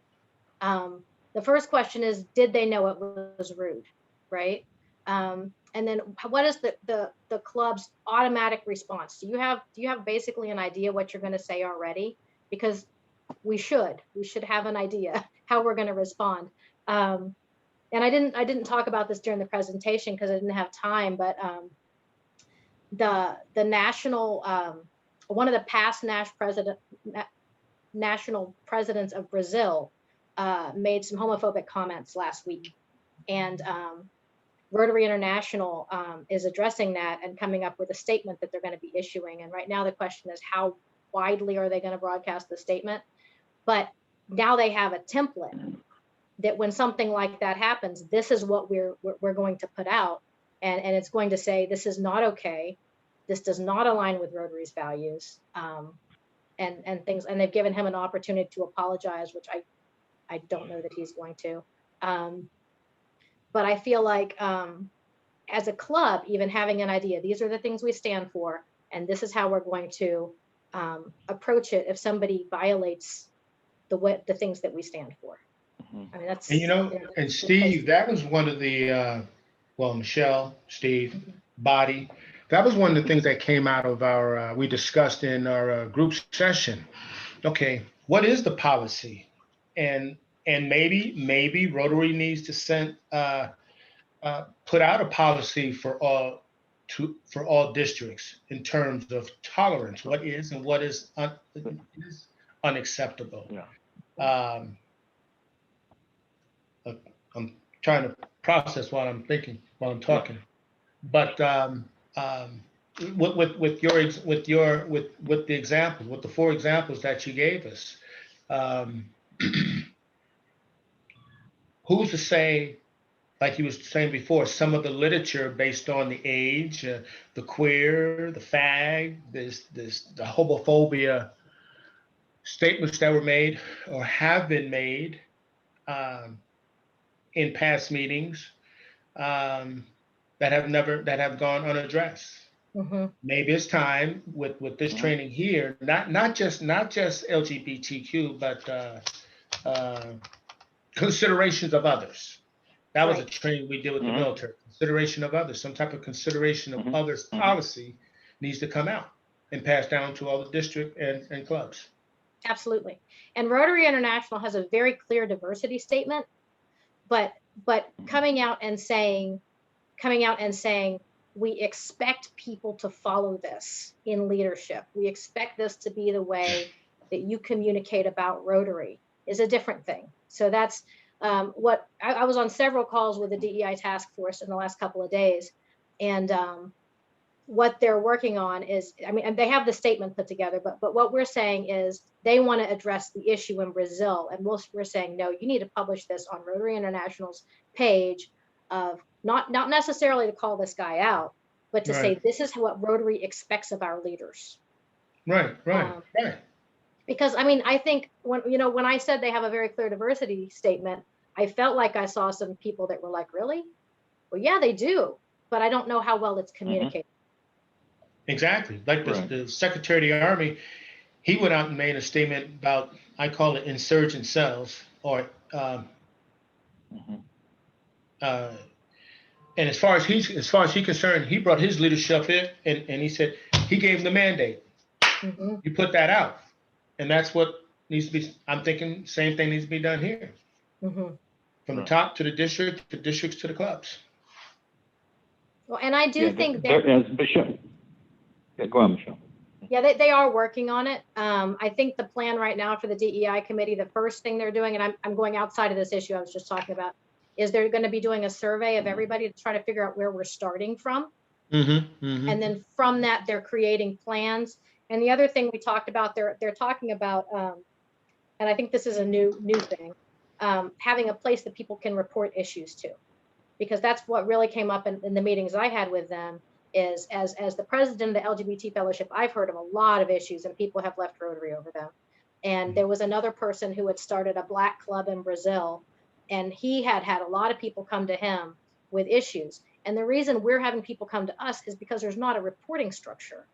The first question is, did they know it was rude, right? And then what is the club's automatic response? Do you have basically an idea what you're going to say already? Because we should have an idea how we're going to respond. And I didn't talk about this during the presentation because I didn't have time, but the national, one of the past national presidents of Brazil made some homophobic comments last week, and Rotary International is addressing that and coming up with a statement that they're going to be issuing. And right now the question is, how widely are they going to broadcast the statement? But now they have a template that when something like that happens, this is what we're going to put out, and it's going to say this is not okay, this does not align with Rotary's values, and things. And they've given him an opportunity to apologize, which I don't know that he's going to. But I feel like as a club, even having an idea, these are the things we stand for, and this is how we're going to approach it if somebody violates the things that we stand for. I mean, that's, and Steve, that was one of the, Michelle, Steve, Body, that was one of the things that came out of our, we discussed in our group session. Okay, what is the policy? And maybe Rotary needs to put out a policy for all districts in terms of tolerance, what is and what is unacceptable. Yeah. I'm trying to process while I'm thinking, while I'm talking, but with the examples, with the 4 examples that you gave us, who's to say, like you was saying before, some of the literature based on the age, the queer, the fag, the homophobia statements that were made or have been made in past meetings that have gone unaddressed. Mm-hmm. Maybe it's time with this training here, not just LGBTQ, but considerations of others. That was a Right. training we did with the Mhm. military. Consideration of others, some type of consideration of Mhm. others Mhm. policy needs to come out and pass down to all the district and clubs. Absolutely. And Rotary International has a very clear diversity statement, but coming out and saying we expect people to follow this in leadership. We expect this to be the way that you communicate about Rotary is a different thing. So that's what I was on several calls with the DEI task force in the last couple of days. And what they're working on is, I mean, and they have the statement put together, but what we're saying is they want to address the issue in Brazil. And we're saying, no, you need to publish this on Rotary International's page of not necessarily to call this guy out, but to say, Right. this is what Rotary expects of our leaders. Right. Right. Right. Because I mean, I think when I said they have a very clear diversity statement, I felt like I saw some people that were like, really? Well, yeah, they do, but I don't know how well it's communicated. Exactly. Like the Secretary of the Army, he went out and made a statement about, I call it insurgent cells, or and as far as he's concerned, he brought his leadership in, and he said he gave him the mandate. Mm-hmm. You put that out, and that's what needs to be. I'm thinking same thing needs to be done here, Mm-hmm. from the top to the district, the districts to the clubs. Well, and I do think that as Bishop. Yeah, go on, Michelle. yeah, they are working on it. I think the plan right now for the DEI committee, the first thing they're doing, and I'm going outside of this issue I was just talking about, is they're going to be doing a survey of everybody to try to figure out where we're starting from. And then from that, they're creating plans. And the other thing we talked about, they're talking about, and I think this is a new thing, having a place that people can report issues to, because that's what really came up in the meetings I had with them. Is as the president of the Lgbt Fellowship, I've heard of a lot of issues and people have left Rotary over them. And there was another person who had started a Black club in Brazil, and he had a lot of people come to him with issues. And the reason we're having people come to us is because there's not a reporting structure.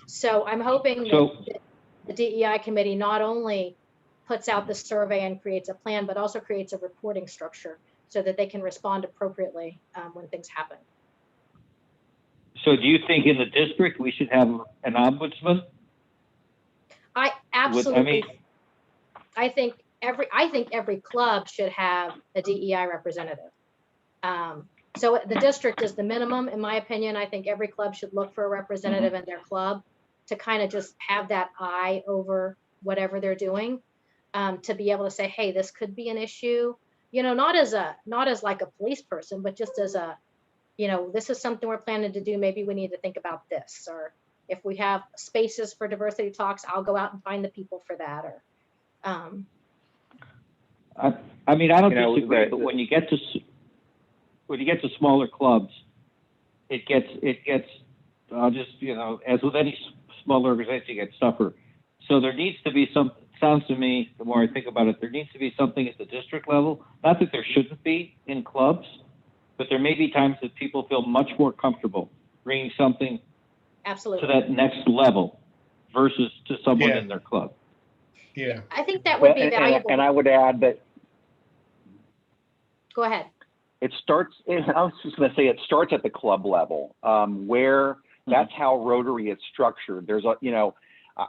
So I'm hoping that the DEI committee not only puts out the survey and creates a plan, but also creates a reporting structure so that they can respond appropriately when things happen. So do you think in the district we should have an ombudsman? I absolutely. I think every club should have a DEI representative. So the district is the minimum, in my opinion. I think every club should look for a representative in their club to kind of just have that eye over whatever they're doing, to be able to say, hey, this could be an issue, not as like a police person, but just as a, this is something we're planning to do. Maybe we need to think about this. Or if we have spaces for diversity talks, I'll go out and find the people for that. Or, I mean, I don't disagree, but when you get to smaller clubs, it gets. Just as with any small organization, you get tougher. So there needs to be some. Sounds to me, the more I think about it, there needs to be something at the district level. Not that there shouldn't be in clubs, but there may be times that people feel much more comfortable bringing something absolutely to that next level versus to someone in their club. Yeah, I think that would be valuable. And I would add that. Go ahead. I was just going to say, it starts at the club level, where that's how Rotary is structured. There's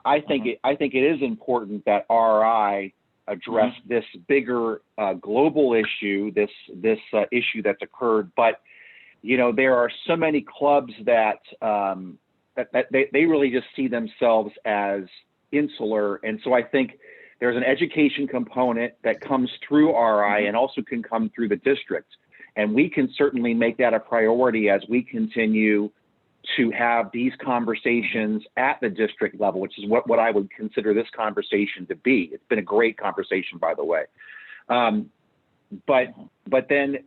I think it is important that RI address this bigger global issue, this issue that's occurred. But there are so many clubs that they really just see themselves as insular, and so I think there's an education component that comes through RI and also can come through the district, and we can certainly make that a priority as we continue to have these conversations at the district level, which is what I would consider this conversation to be. It's been a great conversation, by the way. But then,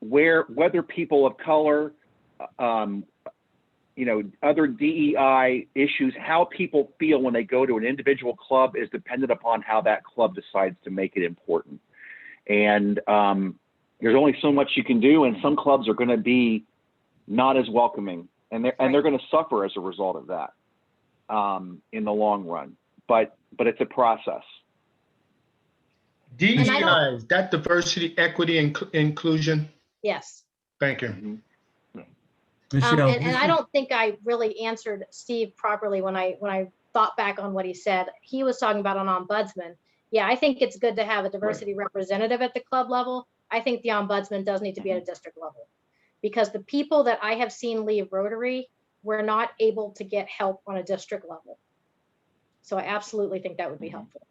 whether people of color, other DEI issues, how people feel when they go to an individual club is dependent upon how that club decides to make it important. And there's only so much you can do, and some clubs are going to be not as welcoming. And they're going to suffer as a result of that in the long run. But it's a process. And I don't- DEI, is that diversity, equity, and inclusion? Yes. Thank you. Mhm. Michelle, And I don't think I really answered Steve properly when I thought back on what he said. He was talking about an ombudsman. Yeah, I think it's good to have a diversity representative at the club level. I think the ombudsman does need to be at a district level, because the people that I have seen leave Rotary were not able to get help on a district level. So I absolutely think that would be helpful.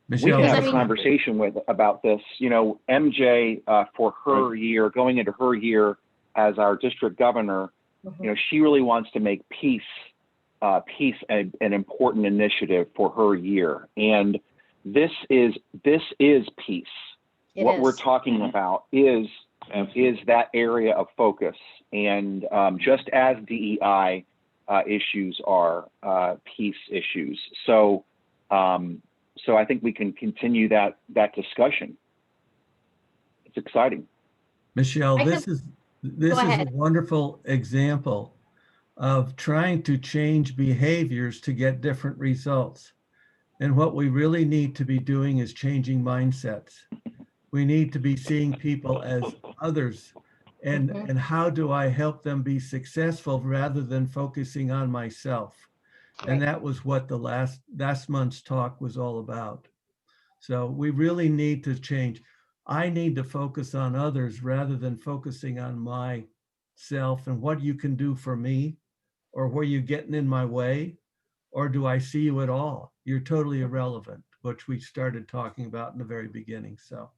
We Michelle, can Because, have I a mean- conversation about this. You know, MJ, for her year, going into her year as our district governor, you know, she really wants to make peace an important initiative for her year. And this is peace. It What we're is. talking about is that area of focus. And just as DEI issues are peace issues. So I think we can continue that discussion. It's exciting. Michelle, I this have- is Go a ahead. wonderful example of trying to change behaviors to get different results. And what we really need to be doing is changing mindsets. We need to be seeing people as others, and Mhm. and how do I help them be successful rather than focusing on myself. And Right. that was what the last month's talk was all about. So we really need to change. I need to focus on others rather than focusing on myself and what you can do for me, or were you getting in my way, or do I see you at all? You're totally irrelevant, which we started talking about in the very beginning. So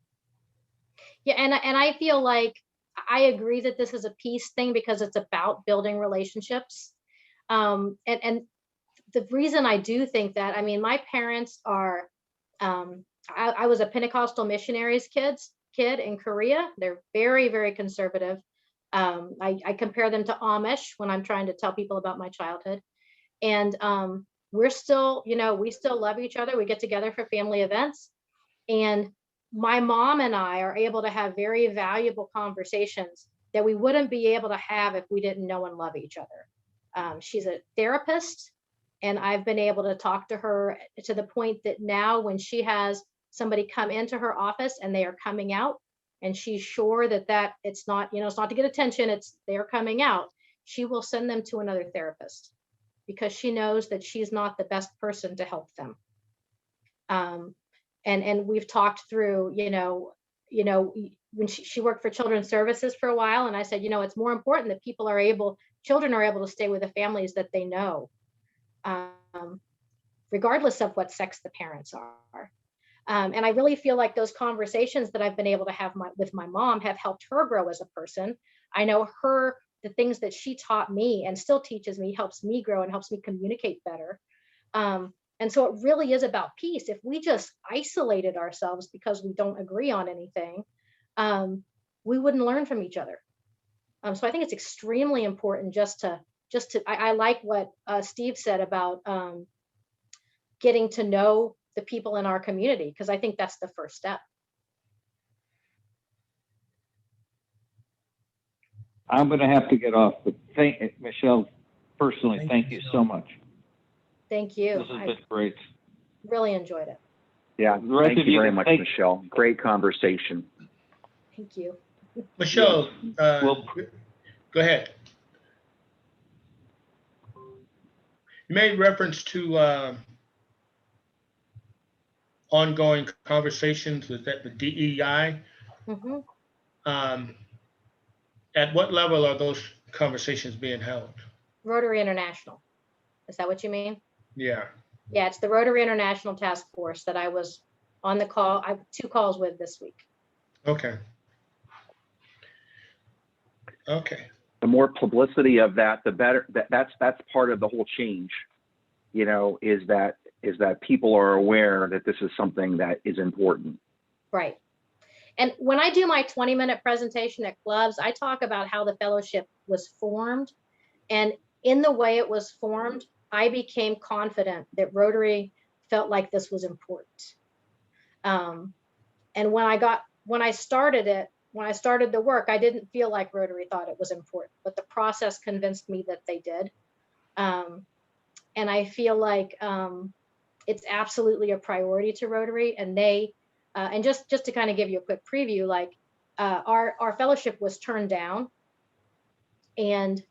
Yeah, and I feel like I agree that this is a peace thing because it's about building relationships. And the reason I do think that, I mean, my parents are, I was a Pentecostal missionaries kid in Korea. They're very, very conservative. I compare them to Amish when I'm trying to tell people about my childhood. And we're still, you know, we still love each other. We get together for family events. And my mom and I are able to have very valuable conversations that we wouldn't be able to have if we didn't know and love each other. She's a therapist, and I've been able to talk to her to the point that now when she has somebody come into her office and they are coming out, and she's sure that it's not, you know, it's not to get attention, it's they're coming out, she will send them to another therapist because she knows that she's not the best person to help them. And we've talked through, you know, when she worked for Children's Services for a while, and I said, you know, it's more important that children are able to stay with the families that they know, regardless of what sex the parents are. And I really feel like those conversations that I've been able to have with my mom have helped her grow as a person. I know the things that she taught me and still teaches me helps me grow and helps me communicate better. And so it really is about peace. If we just isolated ourselves because we don't agree on anything, we wouldn't learn from each other. So I think it's extremely important I like what Steve said about getting to know the people in our community, because I think that's the first step. I'm going to have to get off, but Michelle, personally, Thank thank you, you Michelle. so much. Thank you. This has I been great. really enjoyed it. Yeah, The rest thank of you you very can much, take- Michelle. Great conversation. Thank you. Michelle, Well- go ahead. You made reference to ongoing conversations with the DEI. Mhm. At what level are those conversations being held? Rotary International. Is that what you mean? Yeah. Yeah, it's the Rotary International Task Force that I was on the call. I have 2 calls with this week. Okay. Okay. The more publicity of that, the better. That's part of the whole change, you know, is that people are aware that this is something that is important. Right. And when I do my 20-minute presentation at clubs, I talk about how the fellowship was formed. And in the way it was formed, I became confident that Rotary felt like this was important. And when I started the work, I didn't feel like Rotary thought it was important, but the process convinced me that they did. And I feel like it's absolutely a priority to Rotary, and they, and just to kind of give you a quick preview, like our fellowship was turned down, and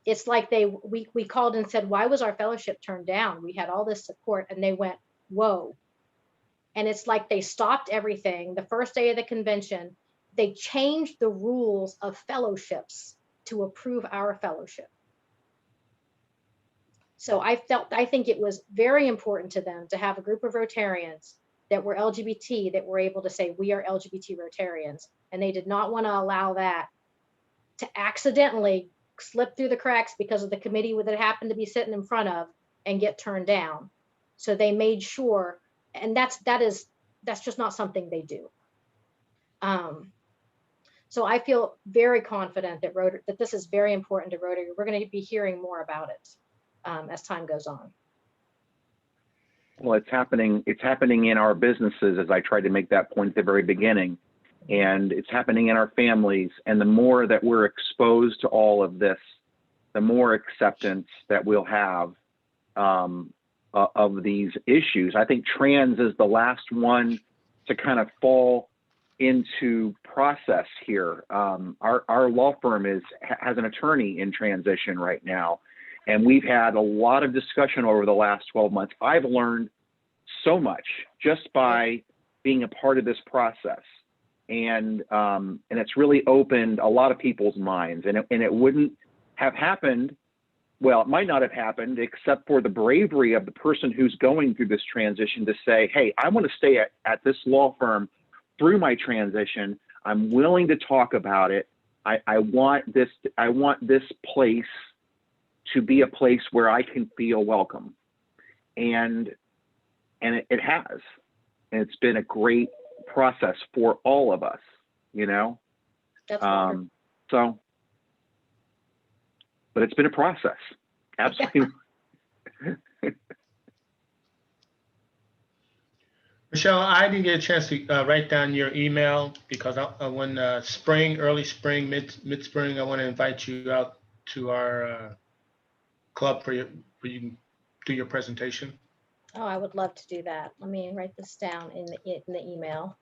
it's like we called and said, why was our fellowship turned down? We had all this support, and they went, whoa. And it's like they stopped everything. The first day of the convention, they changed the rules of fellowships to approve our fellowship. So I think it was very important to them to have a group of Rotarians that were LGBT, that were able to say, we are LGBT Rotarians. And they did not want to allow that to accidentally slip through the cracks because of the committee that it happened to be sitting in front of and get turned down. So they made sure, and that's just not something they do. So I feel very confident that this is very important to Rotary. We're going to be hearing more about it as time goes on. Well, it's happening in our businesses, as I tried to make that point at the very beginning, and it's happening in our families. And the more that we're exposed to all of this, the more acceptance that we'll have of these issues. I think trans is the last one to kind of fall into process here. Our law firm has an attorney in transition right now, and we've had a lot of discussion over the last 12 months. I've learned so much just by being a part of this process, and it's really opened a lot of people's minds. And it wouldn't have happened. Well, it might not have happened except for the bravery of the person who's going through this transition to say, hey, I want to stay at this law firm through my transition. I'm willing to talk about it. I want this place to be a place where I can feel welcome. And it has. And it's been a great process for all of us, you know? That's wonderful. So, but it's been a process. Absolutely. Michelle, I didn't get a chance to write down your email because when early spring, mid-spring, I want to invite you out to our club for you to do your presentation. Oh, I would love to do that. Let me write this down in the email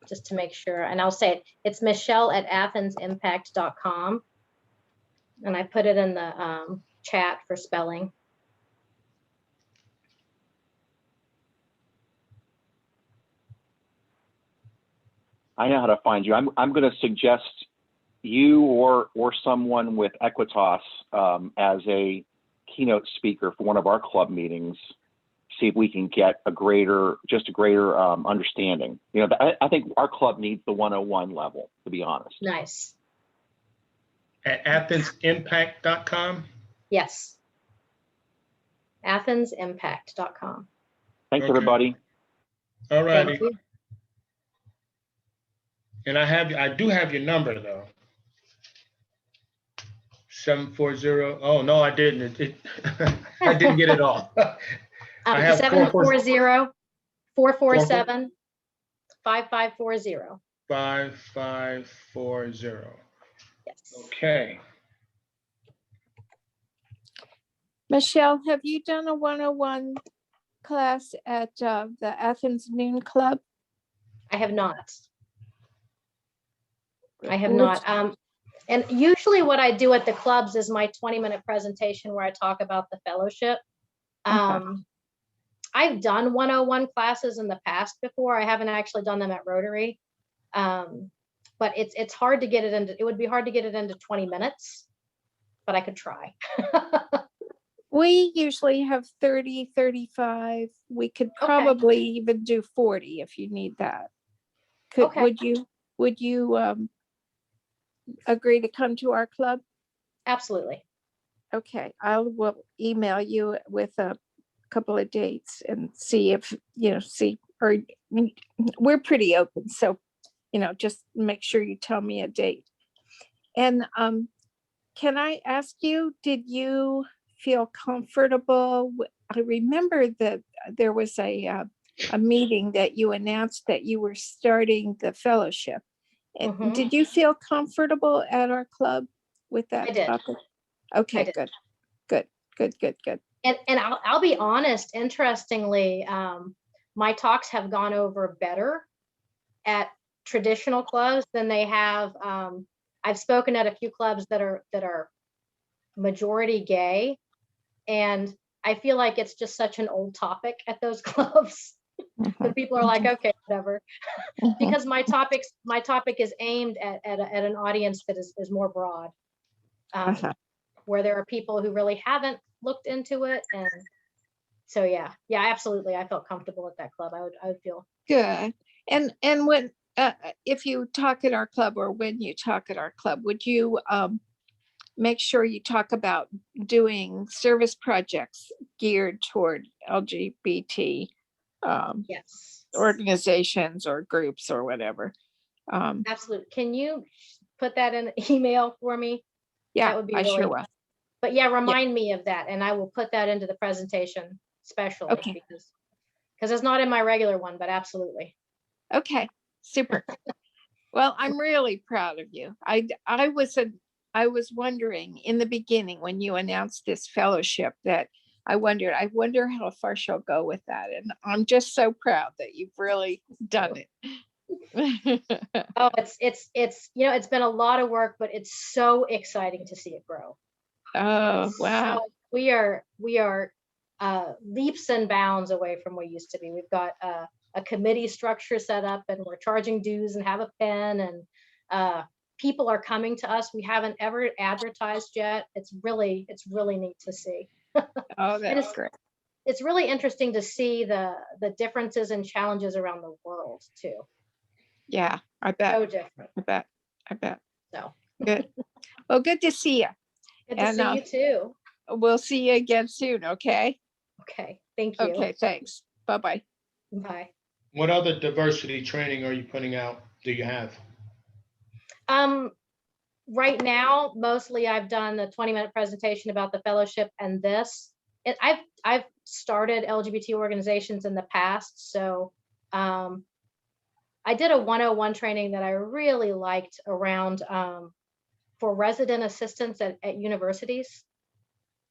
just to make sure. And I'll say it's michelle@athensimpact.com. And I put it in the chat for spelling. I know how to find you. I'm going to suggest you or someone with Equitas as a keynote speaker for one of our club meetings. See if we can get a greater understanding. You know, I think our club needs the 101 level, to be honest. Nice. At athensimpact.com? Yes. athensimpact.com. Thanks, Okay. everybody. All righty. Thank you. And I do have your number though. 740. Oh no, I didn't. I didn't get it all. I have 740-447-5540. 5540. Yes. Okay. Michelle, have you done a 101 class at the Athens Noon Club? I have not. And usually what I do at the clubs is my 20-minute presentation where I talk about the fellowship. I've done 101 classes in the past before. I haven't actually done them at Rotary. But it's hard to get it into, it would be hard to get it into 20 minutes, but I could try. We usually have 30, 35. We could probably even do 40 if you need that. Would you agree to come to our club? Absolutely. Okay, will email you with a couple of dates and see if, or we're pretty open. So, just make sure you tell me a date. And can I ask you, did you feel comfortable? I remember that there was a meeting that you announced that you were starting the fellowship. And did you feel comfortable at our club with that topic? Okay, good. And I'll be honest, interestingly, my talks have gone over better at traditional clubs than they have. I've spoken at a few clubs that are majority gay, and I feel like it's just such an old topic at those clubs that people are like, okay, whatever. Because my topic is aimed at an audience that is more broad, where there are people who really haven't looked into it. And so yeah, absolutely, I felt comfortable at that club. I would feel Good. And when if you talk at our club, or when you talk at our club, would you make sure you talk about doing service projects geared toward LGBT yes, organizations or groups or whatever? absolutely. Can you put that in an email for me? Yeah, That would be I really sure nice. will. But yeah, remind me of that, and I will put that into the presentation specially, Okay. because it's not in my regular one, but absolutely. Okay, super. Well, I'm really proud of you. I was wondering in the beginning when you announced this fellowship that I wonder how far she'll go with that. And I'm just so proud that you've really done it. Oh, it's been a lot of work, but it's so exciting to see it grow. Oh, wow. So we are leaps and bounds away from where we used to be. We've got a committee structure set up, and we're charging dues and have a pen, and people are coming to us. We haven't ever advertised yet. It's really neat to see. Oh, that's great. It's really interesting to see the differences and challenges around the world too. Yeah, I bet. So different. I bet. So good. Well, good to see you. Good to see you too. We'll see you again soon, okay? Okay, thank you. Okay, thanks. Bye-bye. Bye. What other diversity training are you putting out? Do you have? Right now, mostly I've done the 20-minute presentation about the fellowship and this. I've started LGBT organizations in the past, so I did a 101 training that I really liked around for resident assistants at universities.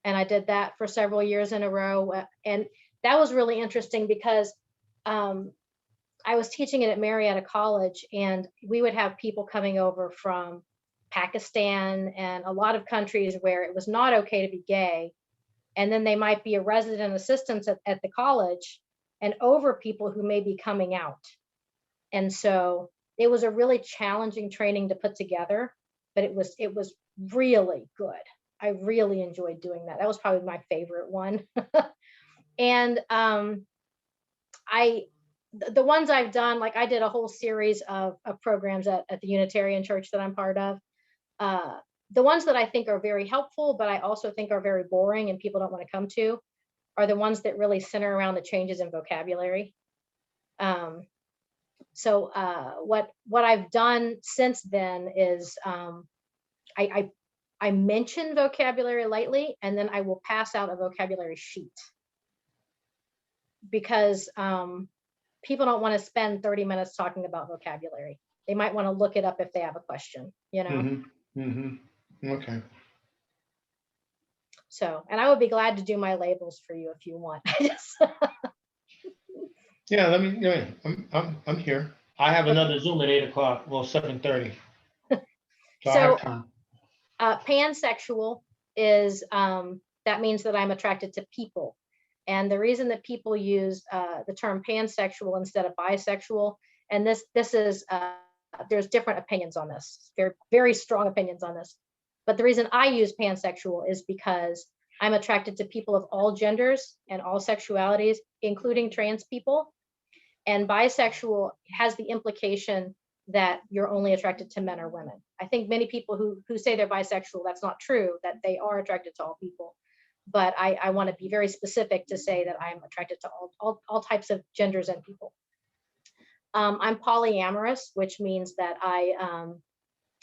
And I did that for several years in a row. And that was really interesting because I was teaching it at Marietta College, and we would have people coming over from Pakistan and a lot of countries where it was not okay to be gay. And then they might be a resident assistant at the college and over people who may be coming out. And so it was a really challenging training to put together, but it was really good. I really enjoyed doing that. That was probably my favorite one. And the ones I've done, like I did a whole series of programs at the Unitarian Church that I'm part of. The ones that I think are very helpful, but I also think are very boring and people don't want to come to, are the ones that really center around the changes in vocabulary. So what I've done since then is I mention vocabulary lightly, and then I will pass out a vocabulary sheet, because people don't want to spend 30 minutes talking about vocabulary. They might want to look it up if they have a question, you know? Mm-hmm. Mm-hmm. Okay. So, and I would be glad to do my labels for you if you want. Yeah, I'm here. I have another Zoom at 8 o'clock. Well, 7:30. So I have time. Pansexual is, that means that I'm attracted to people. And the reason that people use the term pansexual instead of bisexual, and this is, there's different opinions on this, very, very strong opinions on this. But the reason I use pansexual is because I'm attracted to people of all genders and all sexualities, including trans people. And bisexual has the implication that you're only attracted to men or women. I think many people who say they're bisexual, that's not true, that they are attracted to all people. But I want to be very specific to say that I'm attracted to all types of genders and people. I'm polyamorous, which means that I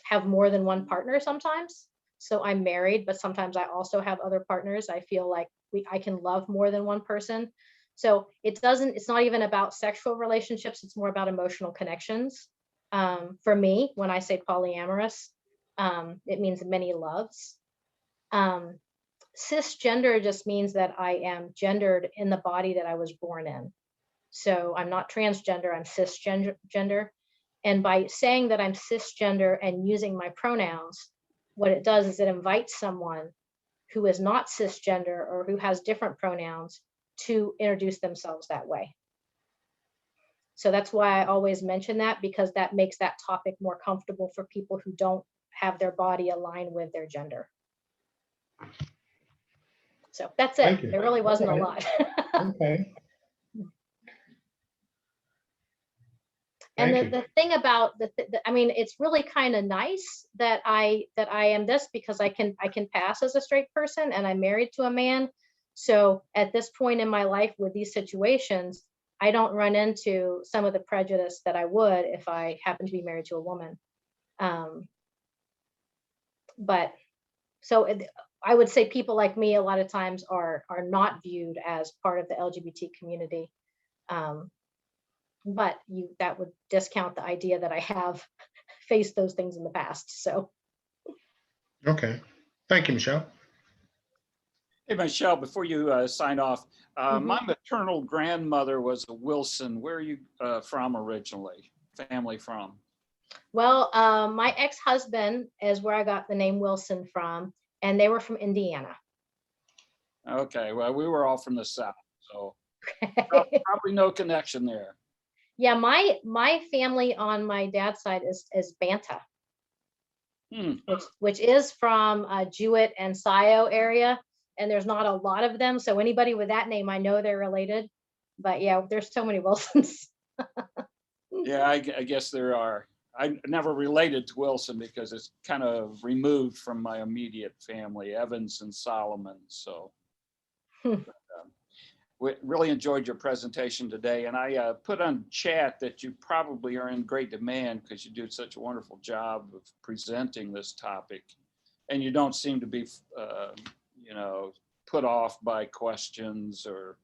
have more than one partner sometimes. So I'm married, but sometimes I also have other partners. I feel like I can love more than one person. So it's not even about sexual relationships. It's more about emotional connections. For me, when I say polyamorous, it means many loves. cisgender just means that I am gendered in the body that I was born in. So I'm not transgender, I'm cisgender. And by saying that I'm cisgender and using my pronouns, what it does is it invites someone who is not cisgender or who has different pronouns to introduce themselves that way. So that's why I always mention that, because that makes that topic more comfortable for people who don't have their body align with their gender. So that's Thank it. you. There really wasn't a Okay. lot. Okay. And Thank the you. thing about I mean, it's really kind of nice that I am this, because I can pass as a straight person, and I'm married to a man. So at this point in my life with these situations, I don't run into some of the prejudice that I would if I happen to be married to a woman. But so I would say people like me a lot of times are not viewed as part of the LGBT community. But that would discount the idea that I have faced those things in the past. So. Okay. Thank you, Michelle. Hey, Michelle, before you sign off, Mhm. my maternal grandmother was a Wilson. Where are you from originally? Family from? Well, my ex-husband is where I got the name Wilson from, and they were from Indiana. Okay, well, we were all from the South, so probably no connection there. Yeah, my family on my dad's side is Banta, which is from Jewett and Scio area, and there's not a lot of them. So anybody with that name, I know they're related. But yeah, there's so many Wilsons. Yeah, I guess there are. I never related to Wilson because it's kind of removed from my immediate family, Evans and Solomon. So we really enjoyed your presentation today. And I put on chat that you probably are in great demand because you do such a wonderful job of presenting this topic. And you don't seem to be, put off by questions, or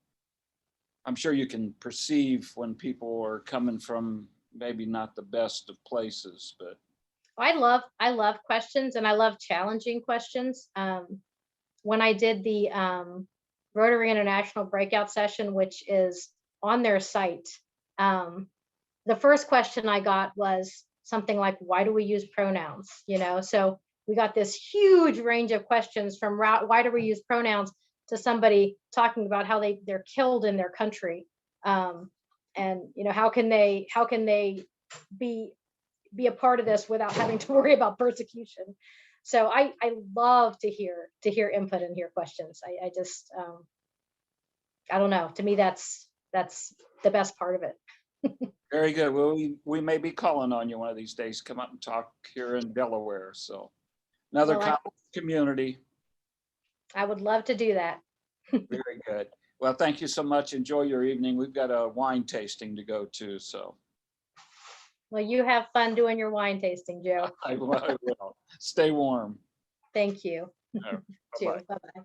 I'm sure you can perceive when people are coming from maybe not the best of places, but. I love questions, and I love challenging questions. When I did the Rotary International Breakout Session, which is on their site, the first question I got was something like, why do we use pronouns? So we got this huge range of questions, from why do we use pronouns to somebody talking about how they're killed in their country. And how can they be a part of this without having to worry about persecution? So I love to hear input and hear questions. I just I don't know. To me, that's the best part of it. Very good. Well, we may be calling on you one of these days. Come up and talk here in Delaware. So another community. I would love to do that. Very good. Well, thank you so much. Enjoy your evening. We've got a wine tasting to go to. So. Well, you have fun doing your wine tasting, Joe. I will. Stay warm. Thank you. Right. Bye-bye. Bye-bye.